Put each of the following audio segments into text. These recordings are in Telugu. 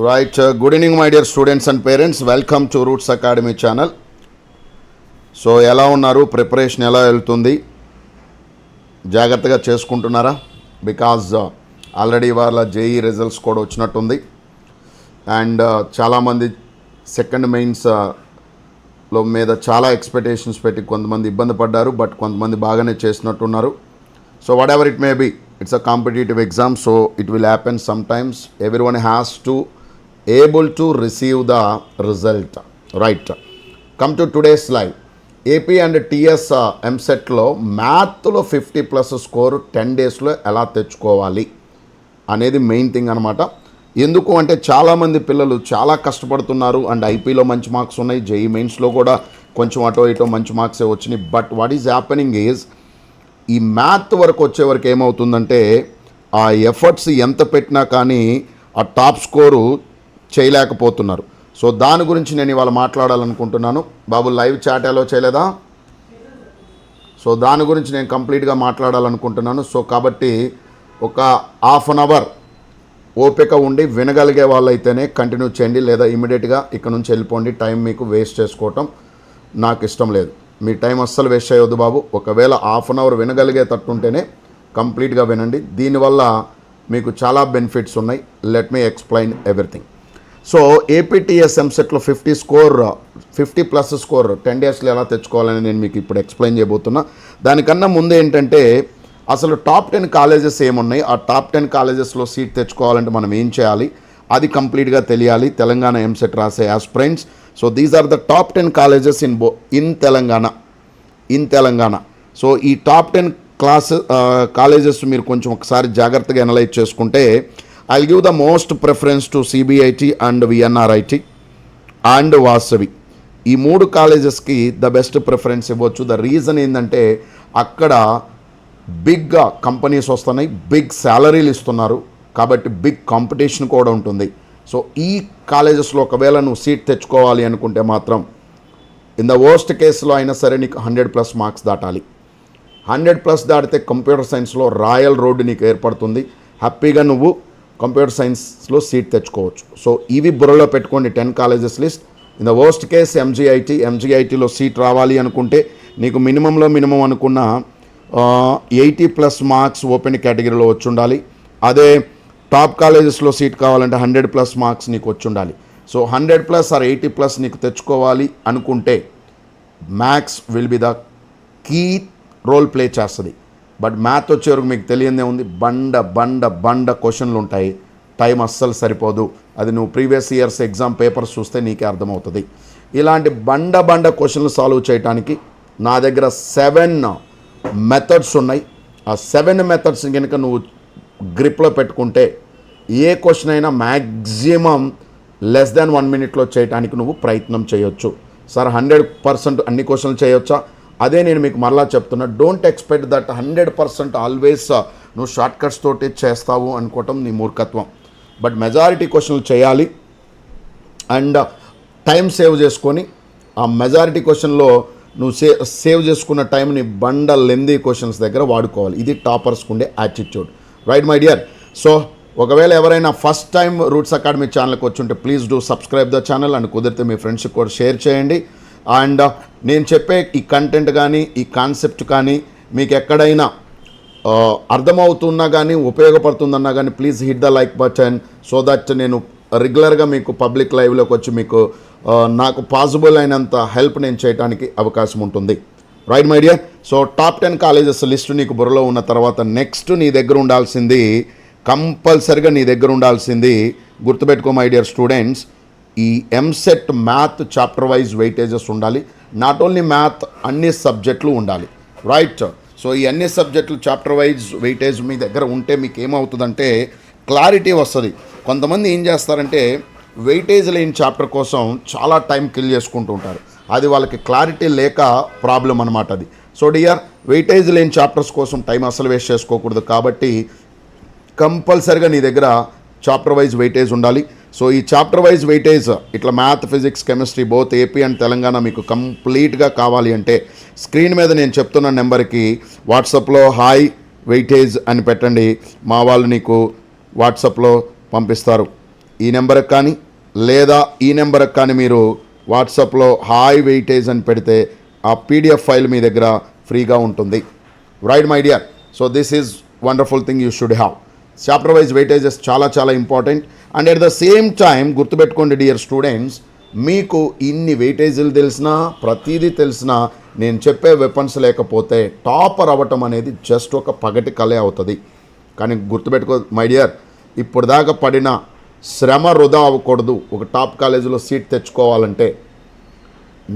Right, good evening my dear students and parents. Welcome to Roots Academy channel. So ఎలా ఉన్నారు, ప్రిపరేషన్ ఎలా వెళ్తుంది, జాగ్రత్తగా చేసుకుంటున్నారా? బికాజ్ ఆల్రెడీ వాళ్ళ జేఈ రిజల్ట్స్ కూడా వచ్చినట్టుంది. అండ్ చాలామంది సెకండ్ మెయిన్స్లో మీద చాలా ఎక్స్పెక్టేషన్స్ పెట్టి కొంతమంది ఇబ్బంది పడ్డారు, బట్ కొంతమంది బాగానే చేసినట్టున్నారు. So whatever it may be, it's a competitive exam, so it will happen sometimes. Everyone has to able to receive the result, right? Come to today's slide. AP and TS MSET లో మ్యాథ్లో 50+ స్కోర్ 10 డేస్లో ఎలా తెచ్చుకోవాలి అనేది మెయిన్ థింగ్ అనమాట. ఎందుకు అంటే చాలామంది పిల్లలు చాలా కష్టపడుతున్నారు అండ్ ఐపీలో మంచి మార్క్స్ ఉన్నాయి, జేఈ మెయిన్స్లో కూడా కొంచెం అటో ఇటో మంచి మార్క్సే వచ్చినాయి. But what is happening is ఈ మ్యాథ్ వరకు వచ్చే వరకు ఏమవుతుందంటే ఆ ఎఫర్ట్స్ ఎంత పెట్టినా కానీ ఆ టాప్ స్కోరు చేయలేకపోతున్నారు. సో దాని గురించి నేను ఇవాళ మాట్లాడాలనుకుంటున్నాను. బాబు లైవ్ చాట్ ఎలా చేయలేదా? సో దాని గురించి నేను కంప్లీట్గా మాట్లాడాలనుకుంటున్నాను. సో కాబట్టి ఒక హాఫ్ అన్ అవర్ ఓపిక ఉండి వినగలిగే వాళ్ళైతేనే కంటిన్యూ చేయండి, లేదా ఇమీడియట్గా ఇక్కడ నుంచి వెళ్ళిపోండి. టైం మీకు వేస్ట్ చేసుకోవటం నాకు ఇష్టం లేదు. మీ టైం అస్సలు వేస్ట్ చేయవద్దు బాబు. ఒకవేళ హాఫ్ అన్ అవర్ వినగలిగేటట్టుంటేనే కంప్లీట్గా వినండి. దీనివల్ల మీకు చాలా బెనిఫిట్స్ ఉన్నాయి. Let me explain everything. So APTS ఎంసెట్లో 50+ స్కోర్ 10 డేస్లో ఎలా తెచ్చుకోవాలని నేను మీకు ఇప్పుడు ఎక్స్ప్లెయిన్ చేయబోతున్నా. దానికన్నా ముందు ఏంటంటే అసలు టాప్ 10 కాలేజెస్ ఏమున్నాయి, ఆ టాప్ 10 కాలేజెస్లో సీట్ తెచ్చుకోవాలంటే మనం ఏం చేయాలి అది కంప్లీట్గా తెలియాలి తెలంగాణ ఎంసెట్ రాసే aspirants. So these are the top 10 colleges in Telangana. So ఈ టాప్ 10 కాలేజెస్ మీరు కొంచెం ఒకసారి జాగ్రత్తగా అనలైజ్ చేసుకుంటే I give the most preference to CBIT and VNRIT and Vasavi. ఈ 3 కాలేజెస్కి ద బెస్ట్ ప్రిఫరెన్స్ ఇవ్వచ్చు. ద రీజన్ ఏంటంటే అక్కడ బిగ్ కంపెనీస్ వస్తున్నాయి, బిగ్ శాలరీలు ఇస్తున్నారు, కాబట్టి బిగ్ కాంపిటీషన్ కూడా ఉంటుంది. సో ఈ కాలేజెస్లో ఒకవేళ నువ్వు సీట్ తెచ్చుకోవాలి అనుకుంటే మాత్రం ఇన్ ద వర్స్ట్ కేసులో అయినా సరే నీకు 100+ మార్క్స్ దాటాలి. 100+ దాటితే కంప్యూటర్ సైన్స్లో రాయల్ రోడ్డు నీకు ఏర్పడుతుంది. హ్యాపీగా నువ్వు కంప్యూటర్ సైన్స్లో సీట్ తెచ్చుకోవచ్చు. సో ఇవి బుర్రలో పెట్టుకోండి 10 colleges list. In the worst case ఎంజీఐటీలో సీట్ రావాలి అనుకుంటే నీకు మినిమం అనుకున్న 80+ మార్క్స్ ఓపెన్ కేటగిరీలో వచ్చి ఉండాలి. అదే టాప్ కాలేజెస్లో సీట్ కావాలంటే 100+ మార్క్స్ నీకు వచ్చి ఉండాలి. సో 100+ ఆర్ 80+ నీకు తెచ్చుకోవాలి అనుకుంటే maths will be the key role play చేస్తుంది. బట్ మ్యాథ్ వచ్చే వరకు మీకు తెలియదే ఉంది, బండ క్వశ్చన్లు ఉంటాయి, టైం అస్సలు సరిపోదు. అది నువ్వు ప్రీవియస్ ఇయర్స్ ఎగ్జామ్ పేపర్స్ చూస్తే నీకే అర్థమవుతుంది. ఇలాంటి బండ క్వశ్చన్లు సాల్వ్ చేయడానికి నా దగ్గర 7 మెథడ్స్ ఉన్నాయి. ఆ 7 మెథడ్స్ కనుక నువ్వు గ్రిప్లో పెట్టుకుంటే ఏ క్వశ్చన్ అయినా మ్యాక్సిమం లెస్ దాన్ 1 మినిట్లో చేయడానికి నువ్వు ప్రయత్నం చేయొచ్చు. సార్ 100% అన్ని క్వశ్చన్లు చేయొచ్చా? అదే నేను మీకు మరలా చెప్తున్నా, డోంట్ ఎక్స్పెక్ట్ దట్ 100% ఆల్వేస్ నువ్వు షార్ట్ కట్స్ తోటి చేస్తావు అనుకోవటం నీ మూర్ఖత్వం. బట్ మెజారిటీ క్వశ్చన్లు చేయాలి అండ్ టైం సేవ్ చేసుకొని ఆ మెజారిటీ క్వశ్చన్లో నువ్వు సేవ్ చేసుకున్న టైంని లెందీ క్వశ్చన్స్ దగ్గర వాడుకోవాలి. ఇది టాపర్స్కి ఉండే attitude, right my dear? So ఒకవేళ ఎవరైనా ఫస్ట్ టైం రూట్స్ అకాడమీ ఛానల్కి వచ్చుంటే please do subscribe the channel and కుదిరితే మీ ఫ్రెండ్స్కి కూడా షేర్ చేయండి. అండ్ నేను చెప్పే ఈ కంటెంట్ కానీ ఈ కాన్సెప్ట్ కానీ మీకు ఎక్కడైనా అర్థమవుతున్నా కానీ ఉపయోగపడుతుందన్నా కానీ please hit the like button so that నేను రెగ్యులర్గా మీకు పబ్లిక్ లైవ్లోకి వచ్చి మీకు నాకు పాసిబుల్ అయినంత హెల్ప్ నేను చేయడానికి అవకాశం ఉంటుంది, right my dear? So top 10 colleges list నీకు బుర్రలో ఉన్న తర్వాత నెక్స్ట్ నీ దగ్గర ఉండాల్సింది, కంపల్సరిగా నీ దగ్గర ఉండాల్సింది గుర్తుపెట్టుకో మై డియర్ స్టూడెంట్స్, ఈ EAMCET math chapter wise weightages ఉండాలి. నాట్ ఓన్లీ మ్యాథ్, అన్ని సబ్జెక్టులు ఉండాలి, రైట్? సో ఈ అన్ని సబ్జెక్టులు చాప్టర్ వైజ్ వెయిటేజ్ మీ దగ్గర ఉంటే మీకు ఏమవుతుందంటే క్లారిటీ వస్తుంది. కొంతమంది ఏం చేస్తారంటే వెయిటేజ్ లేని చాప్టర్ కోసం చాలా టైం కిల్ చేసుకుంటూ ఉంటారు. అది వాళ్ళకి క్లారిటీ లేక ప్రాబ్లం అనమాట అది. సో డియర్, వెయిటేజ్ లేని చాప్టర్స్ కోసం టైం అసలు వేస్ట్ చేసుకోకూడదు. కాబట్టి కంపల్సరిగా నీ దగ్గర చాప్టర్ వైజ్ వెయిటేజ్ ఉండాలి. సో ఈ చాప్టర్ వైజ్ వెయిటేజ్ ఇట్లా math, physics, chemistry both AP and Telangana మీకు కంప్లీట్గా కావాలి అంటే స్క్రీన్ మీద నేను చెప్తున్న నెంబర్కి వాట్సాప్లో హాయ్ వెయిటేజ్ అని పెట్టండి. మా వాళ్ళు నీకు వాట్సాప్లో పంపిస్తారు. ఈ నెంబర్కి కానీ లేదా ఈ నెంబర్కి కానీ మీరు వాట్సాప్లో హాయ్ వెయిటేజ్ అని పెడితే ఆ పీడిఎఫ్ ఫైల్ మీ దగ్గర ఫ్రీగా ఉంటుంది. Right my dear, so this is wonderful thing you should have. Chapter wise weightages చాలా చాలా important. And at the same time గుర్తుపెట్టుకోండి డియర్ స్టూడెంట్స్, మీకు ఇన్ని వెయిటేజీలు తెలిసినా ప్రతిదీ తెలిసినా నేను చెప్పే వెపన్స్ లేకపోతే టాపర్ అవ్వటం అనేది జస్ట్ ఒక పగటి కలే అవుతుంది. కానీ గుర్తుపెట్టుకో మై డియర్, ఇప్పుడు దాకా పడిన శ్రమ వృధా అవ్వకూడదు. ఒక టాప్ కాలేజీలో సీట్ తెచ్చుకోవాలంటే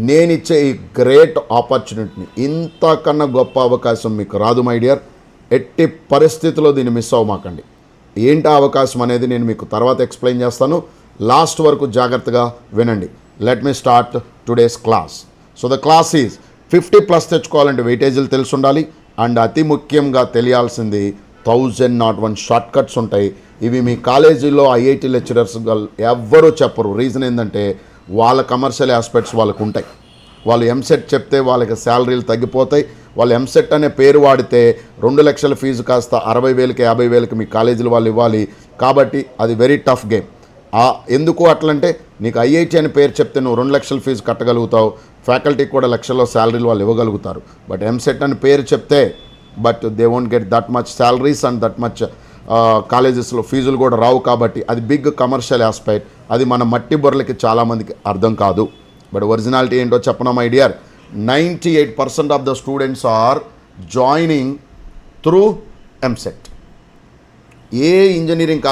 నేనిచ్చే ఈ గ్రేట్ ఆపర్చునిటీని, ఇంతకన్నా గొప్ప అవకాశం మీకు రాదు మై డియర్. ఎట్టి పరిస్థితుల్లో దీన్ని మిస్ అవ్వమాకండి. ఏంటి అవకాశం అనేది నేను మీకు తర్వాత ఎక్స్ప్లెయిన్ చేస్తాను. లాస్ట్ వరకు జాగ్రత్తగా వినండి. Let me start today's class. So the class is 50+ తెచ్చుకోవాలంటే వెయిటేజీలు తెలిసి ఉండాలి. అండ్ అతి ముఖ్యంగా తెలియాల్సింది 1001 షార్ట్ కట్స్ ఉంటాయి. ఇవి మీ కాలేజీలో ఐఐటి లెక్చరర్స్ ఎవ్వరూ చెప్పరు. రీజన్ ఏంటంటే వాళ్ళ కమర్షియల్ ఆస్పెక్ట్స్ వాళ్ళకు ఉంటాయి. వాళ్ళు ఎంసెట్ చెప్తే వాళ్ళకి శాలరీలు తగ్గిపోతాయి. వాళ్ళు ఎంసెట్ అనే పేరు వాడితే 2 లక్షల ఫీజు కాస్త 60,000కి 50,000కి మీ కాలేజీలు వాళ్ళు ఇవ్వాలి. కాబట్టి అది వెరీ టఫ్ గేమ్. ఎందుకు అట్లంటే నీకు ఐఐటి అని పేరు చెప్తే నువ్వు 2 లక్షల ఫీజు కట్టగలుగుతావు, ఫ్యాకల్టీకి కూడా లక్షల్లో శాలరీలు వాళ్ళు ఇవ్వగలుగుతారు. బట్ ఎంసెట్ అని పేరు చెప్తే but they won't get that much salaries and that much కాలేజెస్లో ఫీజులు కూడా రావు. కాబట్టి అది బిగ్ కమర్షియల్ ఆస్పెక్ట్. అది మన మట్టి బొర్రలకి చాలామందికి అర్థం కాదు. బట్ ఒరిజినాలిటీ ఏంటో చెప్పనా my dear, 98% of the students are joining through EAMCET. ఏ ఇంజనీరింగ్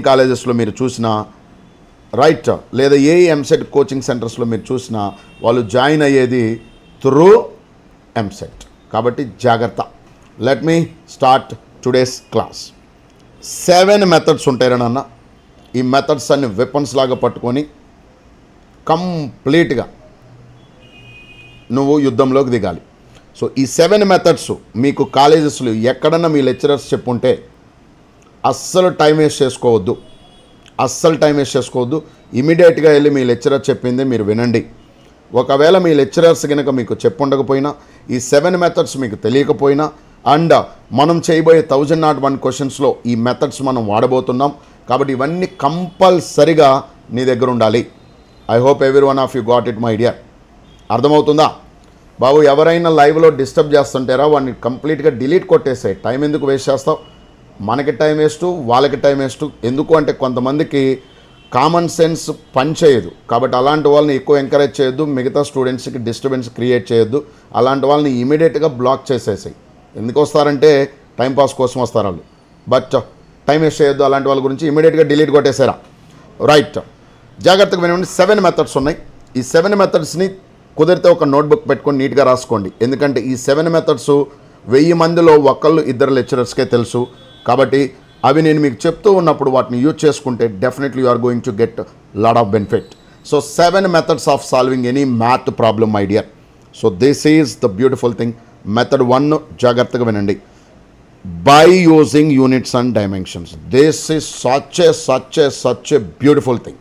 కాలేజెస్లో మీరు చూసినా రైట్, లేదా ఏ ఎంసెట్ కోచింగ్ సెంటర్స్లో మీరు చూసినా వాళ్ళు జాయిన్ అయ్యేది త్రూ ఎంసెట్. కాబట్టి జాగ్రత్త. Let me start today's class. 7 methods ఉంటాయి నాన్న. ఈ మెథడ్స్ అన్ని వెపన్స్ లాగా పట్టుకొని కంప్లీట్గా నువ్వు యుద్ధంలోకి దిగాలి. సో ఈ 7 మెథడ్స్ మీకు కాలేజెస్లో ఎక్కడన్నా మీ లెక్చరర్స్ చెప్పుంటే అస్సలు టైం వేస్ట్ చేసుకోవద్దు. ఇమీడియట్గా వెళ్ళి మీ లెక్చరర్ చెప్పింది మీరు వినండి. ఒకవేళ మీ లెక్చరర్స్ కనుక మీకు చెప్పుండకపోయినా, ఈ 7 మెథడ్స్ మీకు తెలియకపోయినా, అండ్ మనం చేయబోయే 1001 క్వశ్చన్స్లో ఈ మెథడ్స్ మనం వాడబోతున్నాం. కాబట్టి ఇవన్నీ కంపల్సరిగా నీ దగ్గర ఉండాలి. I hope every one of you got it my dear. అర్థమవుతుందా బాబు? ఎవరైనా లైవ్లో డిస్టర్బ్ చేస్తుంటారా వాడిని కంప్లీట్గా డిలీట్ కొట్టేసాయి. టైం ఎందుకు వేస్ట్ చేస్తావు? మనకి టైం వేస్ట్, వాళ్ళకి టైం వేస్ట్. ఎందుకు అంటే కొంతమందికి కామన్ సెన్స్ పనిచేయదు. కాబట్టి అలాంటి వాళ్ళని ఎక్కువ ఎంకరేజ్ చేయొద్దు. మిగతా స్టూడెంట్స్కి డిస్టర్బెన్స్ క్రియేట్ చేయొద్దు. అలాంటి వాళ్ళని ఇమీడియట్గా బ్లాక్ చేసేసాయి. ఎందుకు వస్తారంటే టైంపాస్ కోసం వస్తారు వాళ్ళు. బట్ టైం వేస్ట్ చేయొద్దు. అలాంటి వాళ్ళ గురించి ఇమీడియట్గా డిలీట్ కొట్టేసారా? రైట్, జాగ్రత్తగా వినండి. 7 మెథడ్స్ ఉన్నాయి. ఈ 7 మెథడ్స్ని కుదిరితే ఒక నోట్బుక్ పెట్టుకొని నీట్గా రాసుకోండి. ఎందుకంటే ఈ 7 మెథడ్స్ 1000 మందిలో 1-2 లెక్చరర్స్కే తెలుసు. కాబట్టి అవి నేను మీకు చెప్తూ ఉన్నప్పుడు వాటిని యూజ్ చేసుకుంటే definitely you are going to get lot of benefit. So 7 methods of solving any math problem my dear. So this is the beautiful thing. Method 1 జాగ్రత్తగా వినండి. By using units and dimensions. This is such a beautiful thing.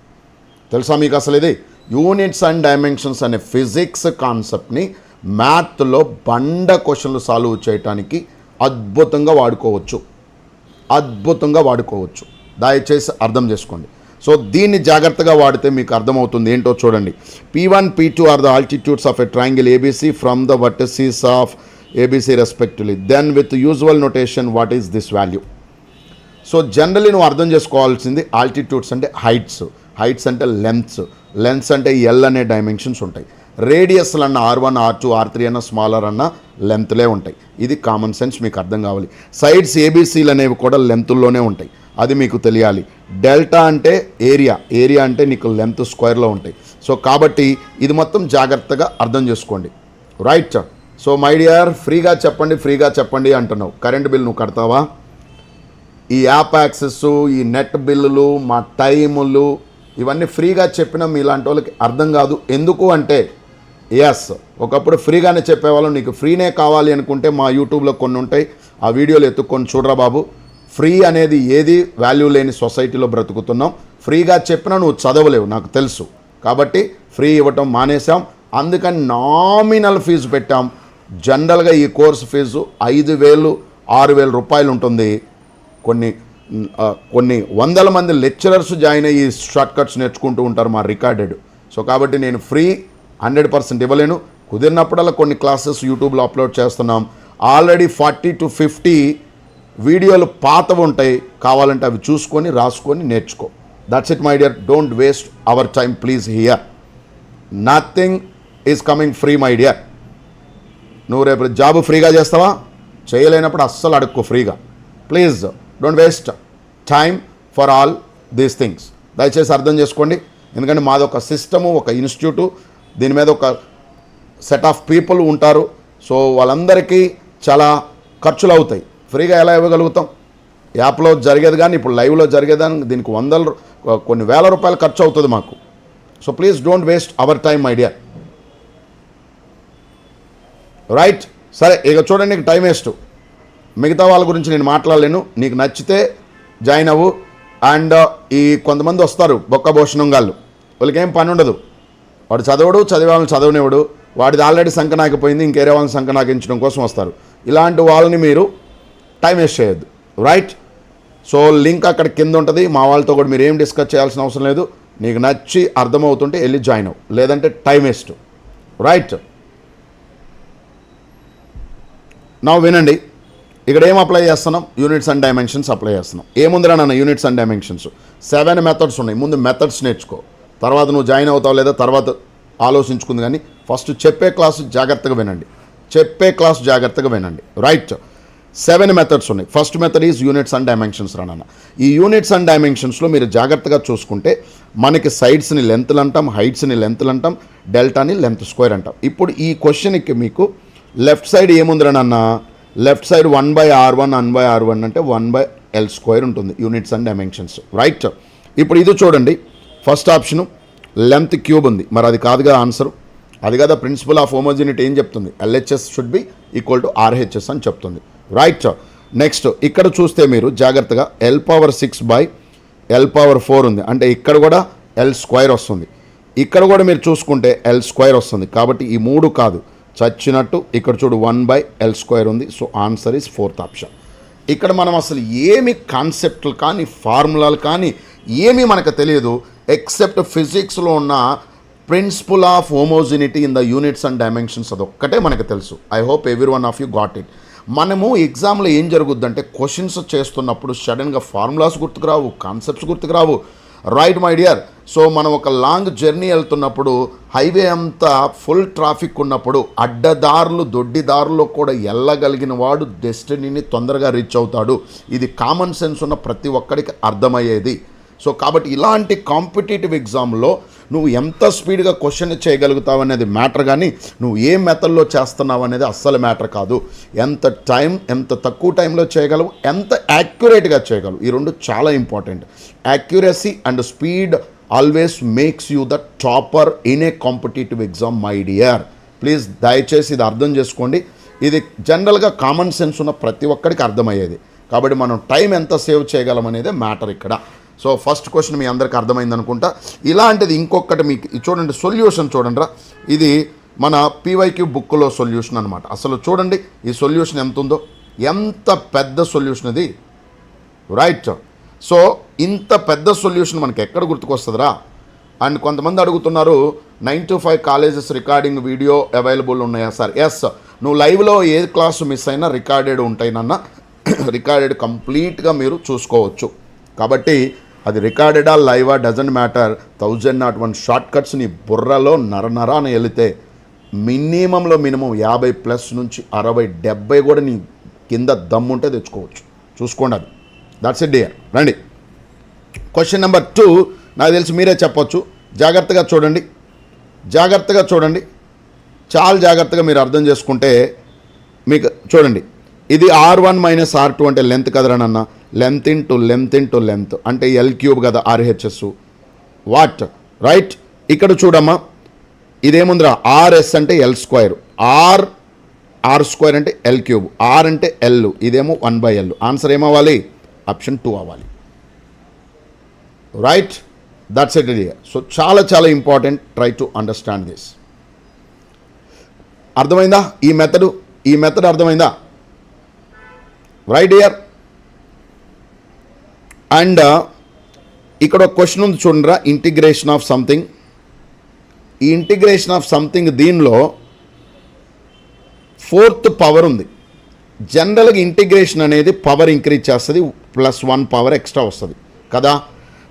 తెలుసా మీకు అసలు ఇది? యూనిట్స్ అండ్ డైమెన్షన్స్ అనే ఫిజిక్స్ కాన్సెప్ట్ని మ్యాథ్లో బండ క్వశ్చన్లు సాల్వ్ చేయడానికి అద్భుతంగా వాడుకోవచ్చు. దయచేసి అర్థం చేసుకోండి. సో దీన్ని జాగ్రత్తగా వాడితే మీకు అర్థమవుతుంది ఏంటో చూడండి. P1, P2 are the altitudes of a triangle ABC from the vertices of ABC respectively. Then with usual notation what is this value? So generally నువ్వు అర్థం చేసుకోవాల్సింది ఆల్టిట్యూడ్స్ అంటే హైట్స్ అంటే లెంత్స్ అంటే L అనే డైమెన్షన్స్ ఉంటాయి. రేడియస్లు అన్న R1, R2, R3 అన్న స్మాలర్ అన్న లెంత్లే ఉంటాయి. ఇది కామన్ సెన్స్, మీకు అర్థం కావాలి. సైడ్స్ ABCలు అనేవి కూడా లెంత్ల్లోనే ఉంటాయి. అది మీకు తెలియాలి. డెల్టా అంటే ఏరియా అంటే నీకు లెంత్ స్క్వేర్లో ఉంటాయి. సో కాబట్టి ఇది మొత్తం జాగ్రత్తగా అర్థం చేసుకోండి. రైట్. సో మై డియర్, ఫ్రీగా చెప్పండి అంటున్నావు. కరెంట్ బిల్ నువ్వు కడతావా? ఈ యాప్ యాక్సెస్, ఈ నెట్ బిల్లులు, మా టైములు, ఇవన్నీ ఫ్రీగా చెప్పినా మీలాంటి వాళ్ళకి అర్థం కాదు. ఎందుకు అంటే ఒకప్పుడు ఫ్రీగానే చెప్పేవాళ్ళం. నీకు ఫ్రీనే కావాలి అనుకుంటే మా యూట్యూబ్లో కొన్ని ఉంటాయి, ఆ వీడియోలు ఎత్తుక్కొని చూడరా బాబు. ఫ్రీ అనేది ఏది వాల్యూ లేని సొసైటీలో బ్రతుకుతున్నాం. ఫ్రీగా చెప్పినా నువ్వు చదవలేవు, నాకు తెలుసు. కాబట్టి ఫ్రీ ఇవ్వటం మానేసాం. అందుకని నామినల్ ఫీజు పెట్టాం. జనరల్గా ఈ కోర్సు ఫీజు 5,000, 6,000 రూపాయలు ఉంటుంది. కొన్ని కొన్ని వందల మంది లెక్చరర్స్ జాయిన్ అయ్యి షార్ట్ కట్స్ నేర్చుకుంటూ ఉంటారు మా రికార్డెడ్. సో కాబట్టి నేను ఫ్రీ 100% ఇవ్వలేను. కుదిరినప్పుడల్లా కొన్ని క్లాసెస్ యూట్యూబ్లో అప్లోడ్ చేస్తున్నాం. ఆల్రెడీ 40 to 50 వీడియోలు పాతవి ఉంటాయి, కావాలంటే అవి చూసుకొని రాసుకొని నేర్చుకో. That's it my dear, don't waste our time please here. Nothing is coming free my dear. నువ్వు రేపు జాబ్ ఫ్రీగా చేస్తావా? చేయలేనప్పుడు అస్సలు అడుక్కో ఫ్రీగా. Please don't waste time for all these things. దయచేసి అర్థం చేసుకోండి. ఎందుకంటే మాది ఒక సిస్టము, ఒక ఇన్స్టిట్యూటు, దీని మీద ఒక సెట్ ఆఫ్ పీపుల్ ఉంటారు. సో వాళ్ళందరికీ చాలా ఖర్చులు అవుతాయి. ఫ్రీగా ఎలా ఇవ్వగలుగుతాం? యాప్లో జరిగేది కానీ ఇప్పుడు లైవ్లో జరిగేదాన్ని దీనికి కొన్ని వేల రూపాయలు ఖర్చు అవుతుంది మాకు. So please don't waste our time my dear. Right, సరే ఇక చూడండి, నీకు టైం వేస్ట్. మిగతా వాళ్ళ గురించి నేను మాట్లాడలేను. నీకు నచ్చితే జాయిన్ అవ్వు. అండ్ ఈ కొంతమంది వస్తారు బొక్కభూషణం గాళ్ళు, వాళ్ళకి ఏం పని ఉండదు. వాడు చదవడు, చదివే వాళ్ళని చదవనివాడు, వాడిది ఆల్రెడీ సంకనాకిపోయింది, ఇంకేరే వాళ్ళని సంకనాకించడం కోసం వస్తారు. ఇలాంటి వాళ్ళని మీరు టైం వేస్ట్ చేయొద్దు. రైట్, సో లింక్ అక్కడ కింద ఉంటుంది. మా వాళ్ళతో కూడా మీరు ఏం డిస్కస్ చేయాల్సిన అవసరం లేదు. నీకు నచ్చి అర్థమవుతుంటే వెళ్ళి జాయిన్ అవ్వు, లేదంటే టైం వేస్ట్. రైట్, నా వినండి, ఇక్కడ ఏం అప్లై చేస్తున్నాం? యూనిట్స్ అండ్ డైమెన్షన్స్ అప్లై చేస్తున్నాం. ఏముందిరా నాన్న యూనిట్స్ అండ్ డైమెన్షన్స్? 7 మెథడ్స్ ఉన్నాయి. ముందు మెథడ్స్ నేర్చుకో, తర్వాత నువ్వు జాయిన్ అవుతావు లేదా తర్వాత ఆలోచించుకుంది. కానీ ఫస్ట్ చెప్పే క్లాసు జాగ్రత్తగా వినండి. రైట్, 7 మెథడ్స్ ఉన్నాయి. First method is units and dimensions రానన్న. ఈ యూనిట్స్ అండ్ డైమెన్షన్స్లో మీరు జాగ్రత్తగా చూసుకుంటే మనకి సైడ్స్ని లెంత్లు అంటాం, హైట్స్ని లెంత్లు అంటాం, డెల్టాని లెంత్ స్క్వేర్ అంటాం. ఇప్పుడు ఈ క్వశ్చన్కి మీకు లెఫ్ట్ సైడ్ ఏముందిరానన్న? లెఫ్ట్ సైడ్ 1/r1 1/r1 అంటే 1/l² ఉంటుంది యూనిట్స్ అండ్ డైమెన్షన్స్. రైట్, ఇప్పుడు ఇది చూడండి, ఫస్ట్ ఆప్షను లెంత్ క్యూబ్ ఉంది. మరి అది కాదుగా ఆన్సరు, అది కదా ప్రిన్సిపల్ ఆఫ్ హోమోజినిటీ ఏం చెప్తుంది? LHS should be equal to RHS అని చెప్తుంది. రైట్, నెక్స్ట్ ఇక్కడ చూస్తే మీరు జాగ్రత్తగా L⁴ ఉంది, అంటే ఇక్కడ కూడా L² వస్తుంది. ఇక్కడ కూడా మీరు చూసుకుంటే L² వస్తుంది. కాబట్టి ఈ 3 కాదు, చచ్చినట్టు ఇక్కడ చూడు 1/l² ఉంది. So answer is 4th option. ఇక్కడ మనం అసలు ఏమి కాన్సెప్ట్లు కానీ ఫార్ములాలు కానీ ఏమీ మనకు తెలియదు, ఎక్సెప్ట్ ఫిజిక్స్లో ఉన్న principle of homogeneity in the units and dimensions, అదొక్కటే మనకు తెలుసు. I hope every one of you got it. మనము ఎగ్జామ్లో ఏం జరుగుద్దంటే క్వశ్చన్స్ చేస్తున్నప్పుడు సడన్గా ఫార్ములాస్ గుర్తుకురావు, కాన్సెప్ట్స్ గుర్తుకురావు. రైట్ మై డియర్, సో మనం ఒక లాంగ్ జర్నీ వెళ్తున్నప్పుడు హైవే అంతా ఫుల్ ట్రాఫిక్ ఉన్నప్పుడు అడ్డదారులు దొడ్డిదారుల్లో కూడా వెళ్ళగలిగిన వాడు డెస్టినీని తొందరగా రీచ్ అవుతాడు. ఇది కామన్ సెన్స్ ఉన్న ప్రతి ఒక్కడికి అర్థమయ్యేది. సో కాబట్టి ఇలాంటి కాంపిటేటివ్ ఎగ్జామ్లో నువ్వు ఎంత స్పీడ్గా క్వశ్చన్ చేయగలుగుతావు అనేది మ్యాటర్, కానీ నువ్వు ఏ మెథడ్లో చేస్తున్నావు అనేది అస్సలు మ్యాటర్ కాదు. ఎంత తక్కువ టైంలో చేయగలవు, ఎంత యాక్యురేట్గా చేయగలవు, ఈ రెండు చాలా important. Accuracy and speed always makes you the topper in a competitive exam my dear. Please దయచేసి ఇది అర్థం చేసుకోండి. ఇది జనరల్గా కామన్ సెన్స్ ఉన్న ప్రతి ఒక్కడికి అర్థమయ్యేది. కాబట్టి మనం టైం ఎంత సేవ్ చేయగలం అనేదే మ్యాటర్ ఇక్కడ. సో ఫస్ట్ క్వశ్చన్ మీ అందరికీ అర్థమైంది అనుకుంటా. ఇలాంటిది ఇంకొకటి మీకు చూడండి, సొల్యూషన్ చూడండి రా. ఇది మన PYQ బుక్లో సొల్యూషన్ అనమాట. అసలు చూడండి ఈ సొల్యూషన్ ఎంత ఉందో, ఎంత పెద్ద సొల్యూషన్ ఇది. రైట్, సో ఇంత పెద్ద సొల్యూషన్ మనకి ఎక్కడ గుర్తుకొస్తుందిరా? అండ్ కొంతమంది అడుగుతున్నారు 9 to 5 colleges recording video available ఉన్నాయా సార్? ఎస్, నువ్వు లైవ్లో ఏ క్లాసు మిస్ అయినా రికార్డెడ్ ఉంటాయినన్నా రికార్డెడ్ కంప్లీట్గా మీరు చూసుకోవచ్చు. కాబట్టి అది రికార్డెడా లైవా డజంట్ మ్యాటర్. 1001 షార్ట్ కట్స్ నీ బుర్రలో నరనరాన వెళితే మినిమంలో మినిమం 50+ నుంచి 60-70 కూడా నీ కింద దమ్ముంటే తెచ్చుకోవచ్చు. చూసుకోండి అది. That's it dear. రండి క్వశ్చన్ నెంబర్ 2. నాకు తెలిసి మీరే చెప్పొచ్చు. జాగ్రత్తగా చూడండి, చాలా జాగ్రత్తగా మీరు అర్థం చేసుకుంటే మీకు చూడండి, ఇది R1 - R2 అంటే లెంత్ కదరానన్న. లెంత్ ఇంటూ లెంత్ అంటే L³ కదా RHS. వాట్ రైట్, ఇక్కడ చూడమ్మా, ఇదేముందిరా? RS అంటే L², R² అంటే L³, R అంటే L, ఇదేమో 1/L. ఆన్సర్ ఏమవ్వాలి? ఆప్షన్ 2 అవ్వాలి. Right, that's it dear. So చాలా చాలా important. Try to understand this. అర్థమైందా? ఈ మెథడ్ అర్థమైందా? Right dear. అండ్ ఇక్కడ ఒక క్వశ్చన్ ఉంది చూడరా, ఇంటిగ్రేషన్ ఆఫ్ సంథింగ్. ఈ ఇంటిగ్రేషన్ ఆఫ్ సంథింగ్ దీనిలో 4th పవర్ ఉంది. జనరల్గా ఇంటిగ్రేషన్ అనేది పవర్ ఇంక్రీజ్ చేస్తుంది, +1 పవర్ ఎక్స్ట్రా వస్తుంది కదా.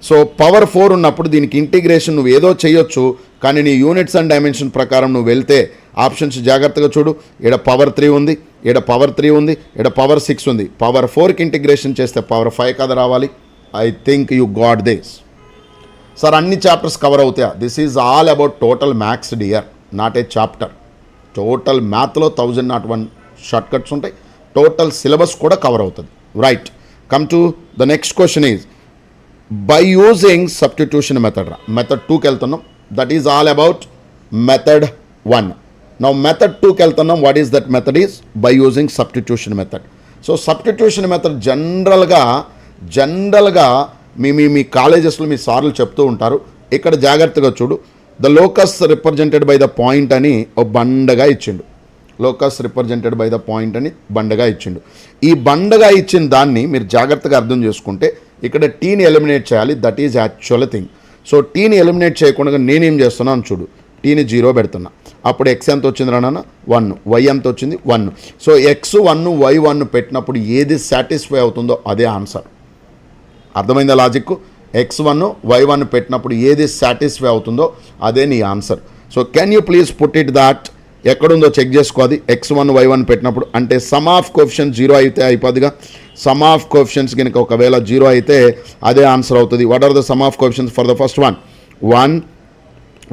సో పవర్ 4 ఉన్నప్పుడు దీనికి ఇంటిగ్రేషన్ నువ్వు ఏదో చేయొచ్చు, కానీ నీ యూనిట్స్ అండ్ డైమెన్షన్ ప్రకారం నువ్వు వెళ్తే ఆప్షన్స్ జాగ్రత్తగా చూడు. ఇక్కడ పవర్ 3 ఉంది, ఇక్కడ పవర్ 3 ఉంది, ఇక్కడ పవర్ 6 ఉంది. పవర్ 4కి ఇంటిగ్రేషన్ చేస్తే పవర్ 5 కదా రావాలి. I think you got this. Sir అన్ని చాప్టర్స్ కవర్ అవుతాయా? This is all about total maths dear, not a chapter. Total మ్యాథ్లో 1001 షార్ట్ కట్స్ ఉంటాయి, టోటల్ సిలబస్ కూడా కవర్ అవుతుంది. Right, come to the next question is by using substitution method. Method 2కి వెళ్తున్నాం, that is all about method 1. Now method 2కి వెళ్తున్నాం. What is that method is by using substitution method. So substitution method జనరల్గా మీ కాలేజెస్లో మీ సార్లు చెప్తూ ఉంటారు. ఇక్కడ జాగ్రత్తగా చూడు. The locus represented by the point అని ఒక బండగా ఇచ్చిండు. Locus represented by the point అని బండగా ఇచ్చిండు. ఈ బండగా ఇచ్చిన దాన్ని మీరు జాగ్రత్తగా అర్థం చేసుకుంటే ఇక్కడ టీని ఎలిమినేట్ చేయాలి. That is actual thing. So టీని ఎలిమినేట్ చేయకుండా నేనేం చేస్తున్నాను చూడు, టీని 0 పెడుతున్నా. అప్పుడు ఎక్స్ ఎంత వచ్చింది రానా? 1. వై ఎంత వచ్చింది? 1. సో x1 y1 పెట్టినప్పుడు ఏది సాటిస్ఫై అవుతుందో అదే ఆన్సర్. అర్థమైందా లాజిక్? x1 y1 పెట్టినప్పుడు ఏది సాటిస్ఫై అవుతుందో అదే నీ answer. So can you please put it that ఎక్కడుందో చెక్ చేసుకోవాలి. x1 y1 పెట్టినప్పుడు అంటే సమ్ ఆఫ్ కోఎఫిషియెంట్ 0 అయితే అయిపోద్దిగా. సమ్ ఆఫ్ కోఎఫిషియెంట్స్ కనుక ఒకవేళ 0 అయితే అదే ఆన్సర్ అవుతుంది. What are the sum of coefficients for the first one? 1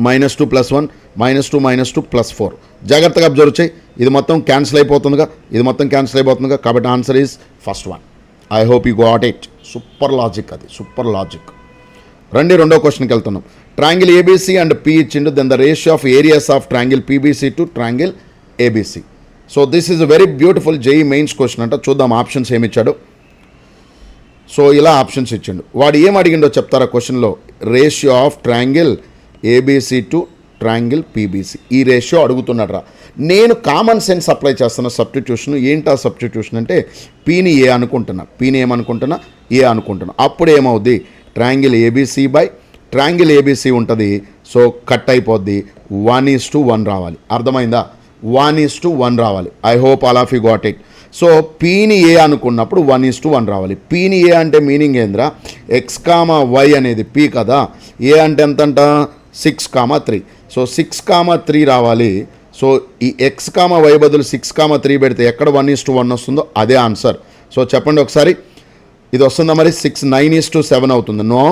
-2 + 1 -2 -2 +4. జాగ్రత్తగా అబ్జర్వ్ చేయి. ఇది మొత్తం క్యాన్సిల్ అయిపోతుందిగా, కాబట్టి answer is first one. I hope you got it. Super logic, అది సూపర్ లాజిక్. రెండో క్వశ్చన్కి వెళ్తున్నాం. ట్రయాంగిల్ ఏబీసీ అండ్ పి ఇచ్చిండు. Then the ratio of areas of triangle PBC to triangle ABC. So this is a very beautiful JEE Mains question అంట. చూద్దాం ఆప్షన్స్ ఏమి ఇచ్చాడు. సో ఇలా ఆప్షన్స్ ఇచ్చిండు. వాడు ఏం అడిగిండో చెప్తారా క్వశ్చన్లో? Ratio of triangle ABC to triangle PBC, ఈ రేషియో అడుగుతున్నాడు రా. నేను కామన్ సెన్స్ అప్లై చేస్తున్న సబ్స్టిట్యూషన్. ఏంటి ఆ సబ్స్టిట్యూషన్ అంటే పీని ఏ అనుకుంటున్నా, ఏ అనుకుంటున్నా. అప్పుడు ఏమవుద్ది? Triangle ABC by triangle ABC ఉంటుంది. సో కట్ అయిపోద్ది. 1:1 రావాలి. అర్థమైందా? 1:1 రావాలి. I hope all of you got it. So పీని ఏ అనుకున్నప్పుడు 1:1 రావాలి. పీని ఏ అంటే మీనింగ్ ఏంద్రా? x, y అనేది పీ కదా. ఏ అంటే ఎంతంట? 6, 3. సో 6, 3 రావాలి. సో ఈ x, y బదులు 6, 3 పెడితే ఎక్కడ 1:1 వస్తుందో అదే ఆన్సర్. సో చెప్పండి ఒకసారి. ఇది వస్తుందా మరి? 6, 9:7 అవుతుంది. నో.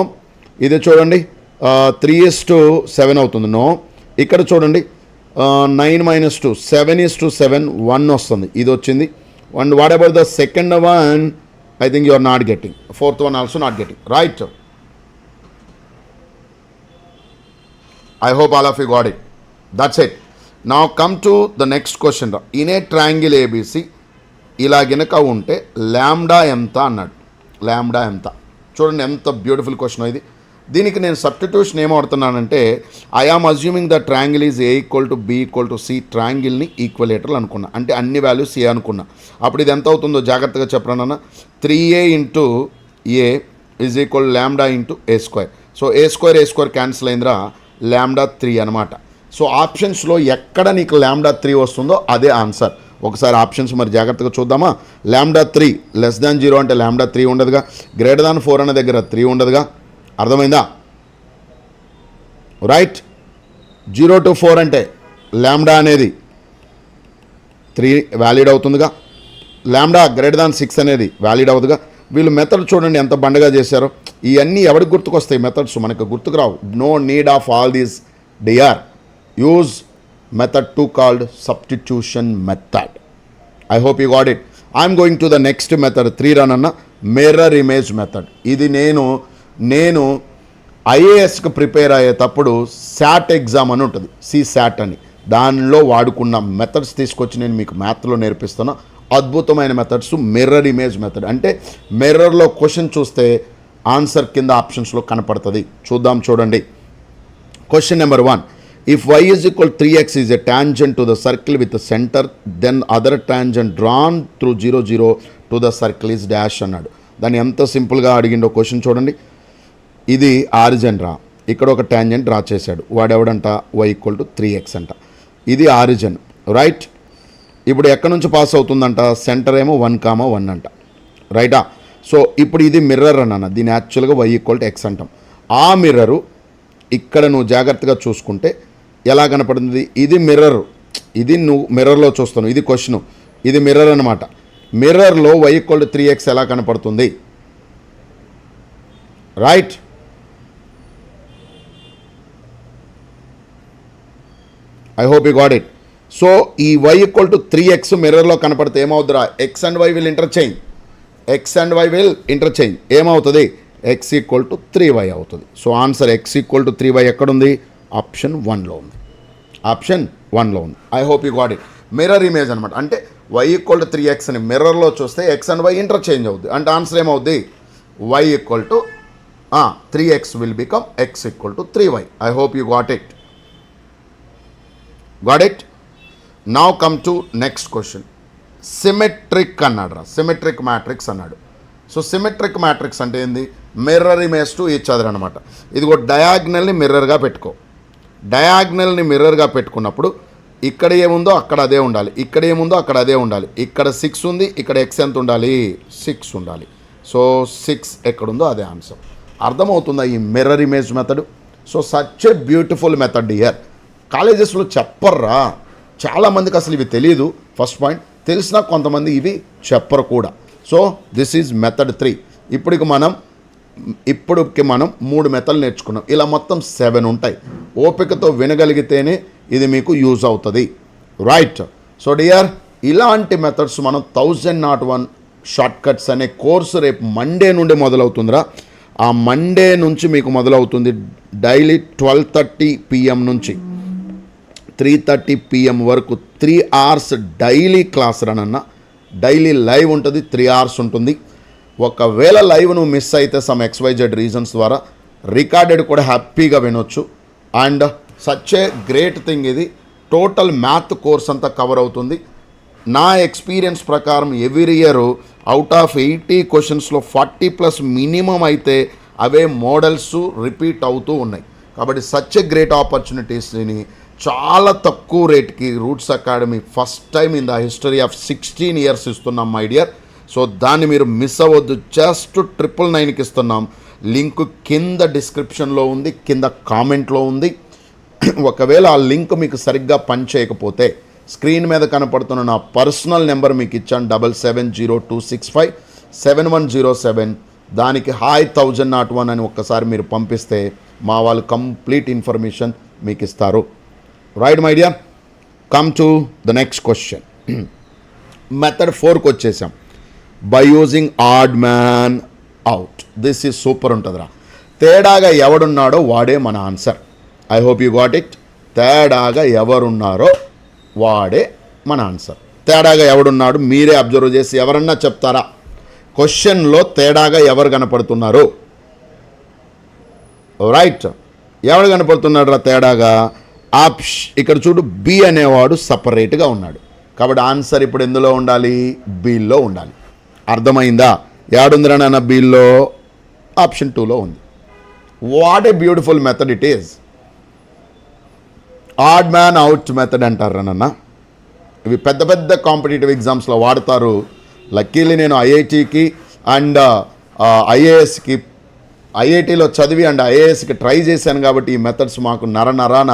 ఇది చూడండి 3:7 అవుతుంది. నో. ఇక్కడ చూడండి 9 - 2 7:7 1 వస్తుంది. ఇది వచ్చింది. And what about the second one? I think you are not getting. Fourth one also not getting. Right. I hope all of you got it. That's it. Now come to the next question. In a triangle ABC ఇలా గనక ఉంటే లాంబ్డా ఎంత అన్నాడు. లాంబ్డా ఎంత? చూడండి ఎంత బ్యూటిఫుల్ క్వశ్చన్ ఇది. దీనికి నేను సబ్స్టిట్యూషన్ ఏం వాడుతున్నానంటే I am assuming the triangle is A = B = C. ట్రయాంగిల్ని ఈక్వలేటరల్ అనుకున్నా, అంటే అన్ని వాల్యూస్ ఏ అనుకున్నా. అప్పుడు ఇది ఎంత అవుతుందో జాగ్రత్తగా చెప్పరానన్నా. 3A × A = lambda × A². So A² cancel అయిందిరా. λ3 అనమాట. సో ఆప్షన్స్లో ఎక్కడ నీకు λ3 వస్తుందో అదే ఆన్సర్. ఒకసారి ఆప్షన్స్ మరి జాగ్రత్తగా చూద్దామా. λ3 <0 అంటే λ3 ఉండదుగా. <4 అనే దగ్గర 3 ఉండదుగా. అర్థమైందా? రైట్. 0 to 4 అంటే λ అనేది 3 వ్యాలిడ్ అవుతుందిగా. λ 6 అనేది వ్యాలిడ్ అవుతుందిగా. వీళ్ళు మెథడ్ చూడండి ఎంత బండగా చేశారో. ఇవన్నీ ఎవరికి గుర్తుకొస్తాయి? మెథడ్స్ మనకు గుర్తుకు రావు. No need of all these dear. Use method 2 called substitution method. I hope you got it. I'm going to the next method 3 రన్ అన్న మిర్రర్ ఇమేజ్ మెథడ్. ఇది నేను ఐఏఎస్కి ప్రిపేర్ అయ్యేటప్పుడు శాట్ ఎగ్జామ్ అని ఉంటుంది, CSAT అని. దానిలో వాడుకున్న మెథడ్స్ తీసుకొచ్చి నేను మీకు మ్యాథ్లో నేర్పిస్తాను. అద్భుతమైన మెథడ్స్. మిర్రర్ ఇమేజ్ మెథడ్ అంటే మిర్రర్లో క్వశ్చన్ చూస్తే ఆన్సర్ కింద ఆప్షన్స్లో కనపడుతుంది. చూద్దాం చూడండి. Question number 1. If y = 3x is a tangent to the circle with the center, then other tangent drawn through 0, 0 to the circle is dash అన్నాడు. దాన్ని ఎంత సింపుల్గా అడిగిండో క్వశ్చన్ చూడండి. ఇది ఆరిజిన్ రా, ఇక్కడ ఒక ట్యాంజెంట్ డ్రా చేశాడు, వాడెవడంట y = 3x అంట. ఇది ఆరిజిన్, రైట్. ఇప్పుడు ఎక్కడి నుంచి పాస్ అవుతుందంట, సెంటర్ ఏమో 1,1 అంట, రైటా. సో ఇప్పుడు ఇది మిర్రర్ అన్న, దీని యాక్చువల్గా y = x అంటాం. ఆ మిర్రరు ఇక్కడ నువ్వు జాగ్రత్తగా చూసుకుంటే ఎలా కనపడుతుంది, ఇది మిర్రర్, ఇది నువ్వు మిర్రర్లో చూస్తాను, ఇది క్వశ్చన్, ఇది మిర్రర్ అనమాట. మిర్రర్లో y = 3x ఎలా కనపడుతుంది, right. I hope you got it. So ఈ y = 3x మిర్రర్లో కనపడితే ఏమవుతుందిరా, x and y will interchange, ఏమవుతుంది, x = 3y అవుతుంది. సో ఆన్సర్ x = 3y ఎక్కడుంది, ఆప్షన్ 1లో ఉంది, I hope you got it. Mirror image అనమాట, అంటే y = 3x అని మిర్రర్లో చూస్తే x and y ఇంటర్చేంజ్ అవుద్ది, అంటే ఆన్సర్ ఏమవుద్ది, y = 3x will become x = 3y. I hope you got it. Now come to next question. Symmetric అన్నాడు రా, సిమెట్రిక్ మ్యాట్రిక్స్ అన్నాడు. సో సిమెట్రిక్ మ్యాట్రిక్స్ అంటే ఏంది, mirror image to each other అనమాట. ఇదిగో డయాగ్నల్ని మిర్రర్గా పెట్టుకో, డయాగ్నల్ని మిర్రర్గా పెట్టుకున్నప్పుడు ఇక్కడ ఏముందో అక్కడ అదే ఉండాలి, ఇక్కడ ఏముందో అక్కడ అదే ఉండాలి. ఇక్కడ 6 ఉంది, ఇక్కడ x ఎంత ఉండాలి, 6 ఉండాలి. సో 6 ఎక్కడుందో అదే ఆన్సర్. అర్థమవుతుందా ఈ mirror image method? So such a beautiful method here. కాలేజెస్లో చెప్పర్రా, చాలామందికి అసలు ఇవి తెలియదు. ఫస్ట్ పాయింట్, తెలిసినా కొంతమంది ఇవి చెప్పరు కూడా. So this is method 3. ఇప్పటికి మనం 3 మెథడ్లు నేర్చుకున్నాం, ఇలా మొత్తం 7 ఉంటాయి. ఓపికతో వినగలిగితేనే ఇది మీకు యూజ్ అవుతుంది, రైట్. సో డియర్, ఇలాంటి మెథడ్స్ మనం 1001 షార్ట్ కట్స్ అనే కోర్సు రేపు మండే నుండి మొదలవుతుందిరా. ఆ మండే నుంచి మీకు మొదలవుతుంది. డైలీ 12:30 PM నుంచి 3:30 PM వరకు 3 hours డైలీ క్లాస్ రన్ అన్న. డైలీ లైవ్ ఉంటుంది, 3 hours ఉంటుంది. ఒకవేళ లైవ్ నువ్వు మిస్ అయితే సమ్ XYZ రీజన్స్ ద్వారా రికార్డెడ్ కూడా హ్యాపీగా వినొచ్చు. And such a great thing ఇది. టోటల్ మ్యాథ్ కోర్స్ అంతా కవర్ అవుతుంది. నా ఎక్స్పీరియన్స్ ప్రకారం every year out of 80 క్వశ్చన్స్లో 40+ minimum అయితే అవే మోడల్స్ రిపీట్ అవుతూ ఉన్నాయి. కాబట్టి సచ్ ఏ గ్రేట్ ఆపర్చునిటీస్ని చాలా తక్కువ రేట్కి roots academy first time in the history of 16 years ఇస్తున్నాం మై డియర్. సో దాన్ని మీరు మిస్ అవ్వద్దు. జస్ట్ 999కి ఇస్తున్నాం. లింక్ కింద డిస్క్రిప్షన్లో ఉంది, కింద కామెంట్లో ఉంది. ఒకవేళ ఆ లింక్ మీకు సరిగ్గా పనిచేయకపోతే స్క్రీన్ మీద కనపడుతున్న నా పర్సనల్ నెంబర్ మీకు ఇచ్చాను, 7702657107. దానికి హాయ్ 1001 అని ఒక్కసారి మీరు పంపిస్తే మా వాళ్ళు కంప్లీట్ ఇన్ఫర్మేషన్ మీకు ఇస్తారు. Right my dear, come to the next question. Method 4కి వచ్చేసాం. By using odd man out. This is super ఉంటుందిరా. తేడాగా ఎవడున్నాడో వాడే మన answer. I hope you got it. తేడాగా ఎవరున్నారో వాడే మన ఆన్సర్. తేడాగా ఎవడున్నాడు మీరే అబ్జర్వ్ చేసి ఎవరన్నా చెప్తారా? క్వశ్చన్లో తేడాగా ఎవరు కనపడుతున్నారు? రైట్, ఎవరు కనపడుతున్నాడు రా తేడాగా? ఇక్కడ చూడు, బి అనేవాడు సపరేట్గా ఉన్నాడు. కాబట్టి ఆన్సర్ ఇప్పుడు ఎందులో ఉండాలి? బిలో ఉండాలి. అర్థమైందా? ఏడుందిరా నాన్న బిలో? ఆప్షన్ 2లో ఉంది. What a beautiful method it is. Odd man out method అంటారు నాన్న. ఇవి పెద్ద పెద్ద కాంపిటేటివ్ ఎగ్జామ్స్లో వాడతారు. లక్కీలీ నేను ఐఐటికి అండ్ ఐఏఎస్కి, ఐఐటీలో చదివి అండ్ ఐఏఎస్కి ట్రై చేశాను కాబట్టి ఈ మెథడ్స్ మాకు నరాన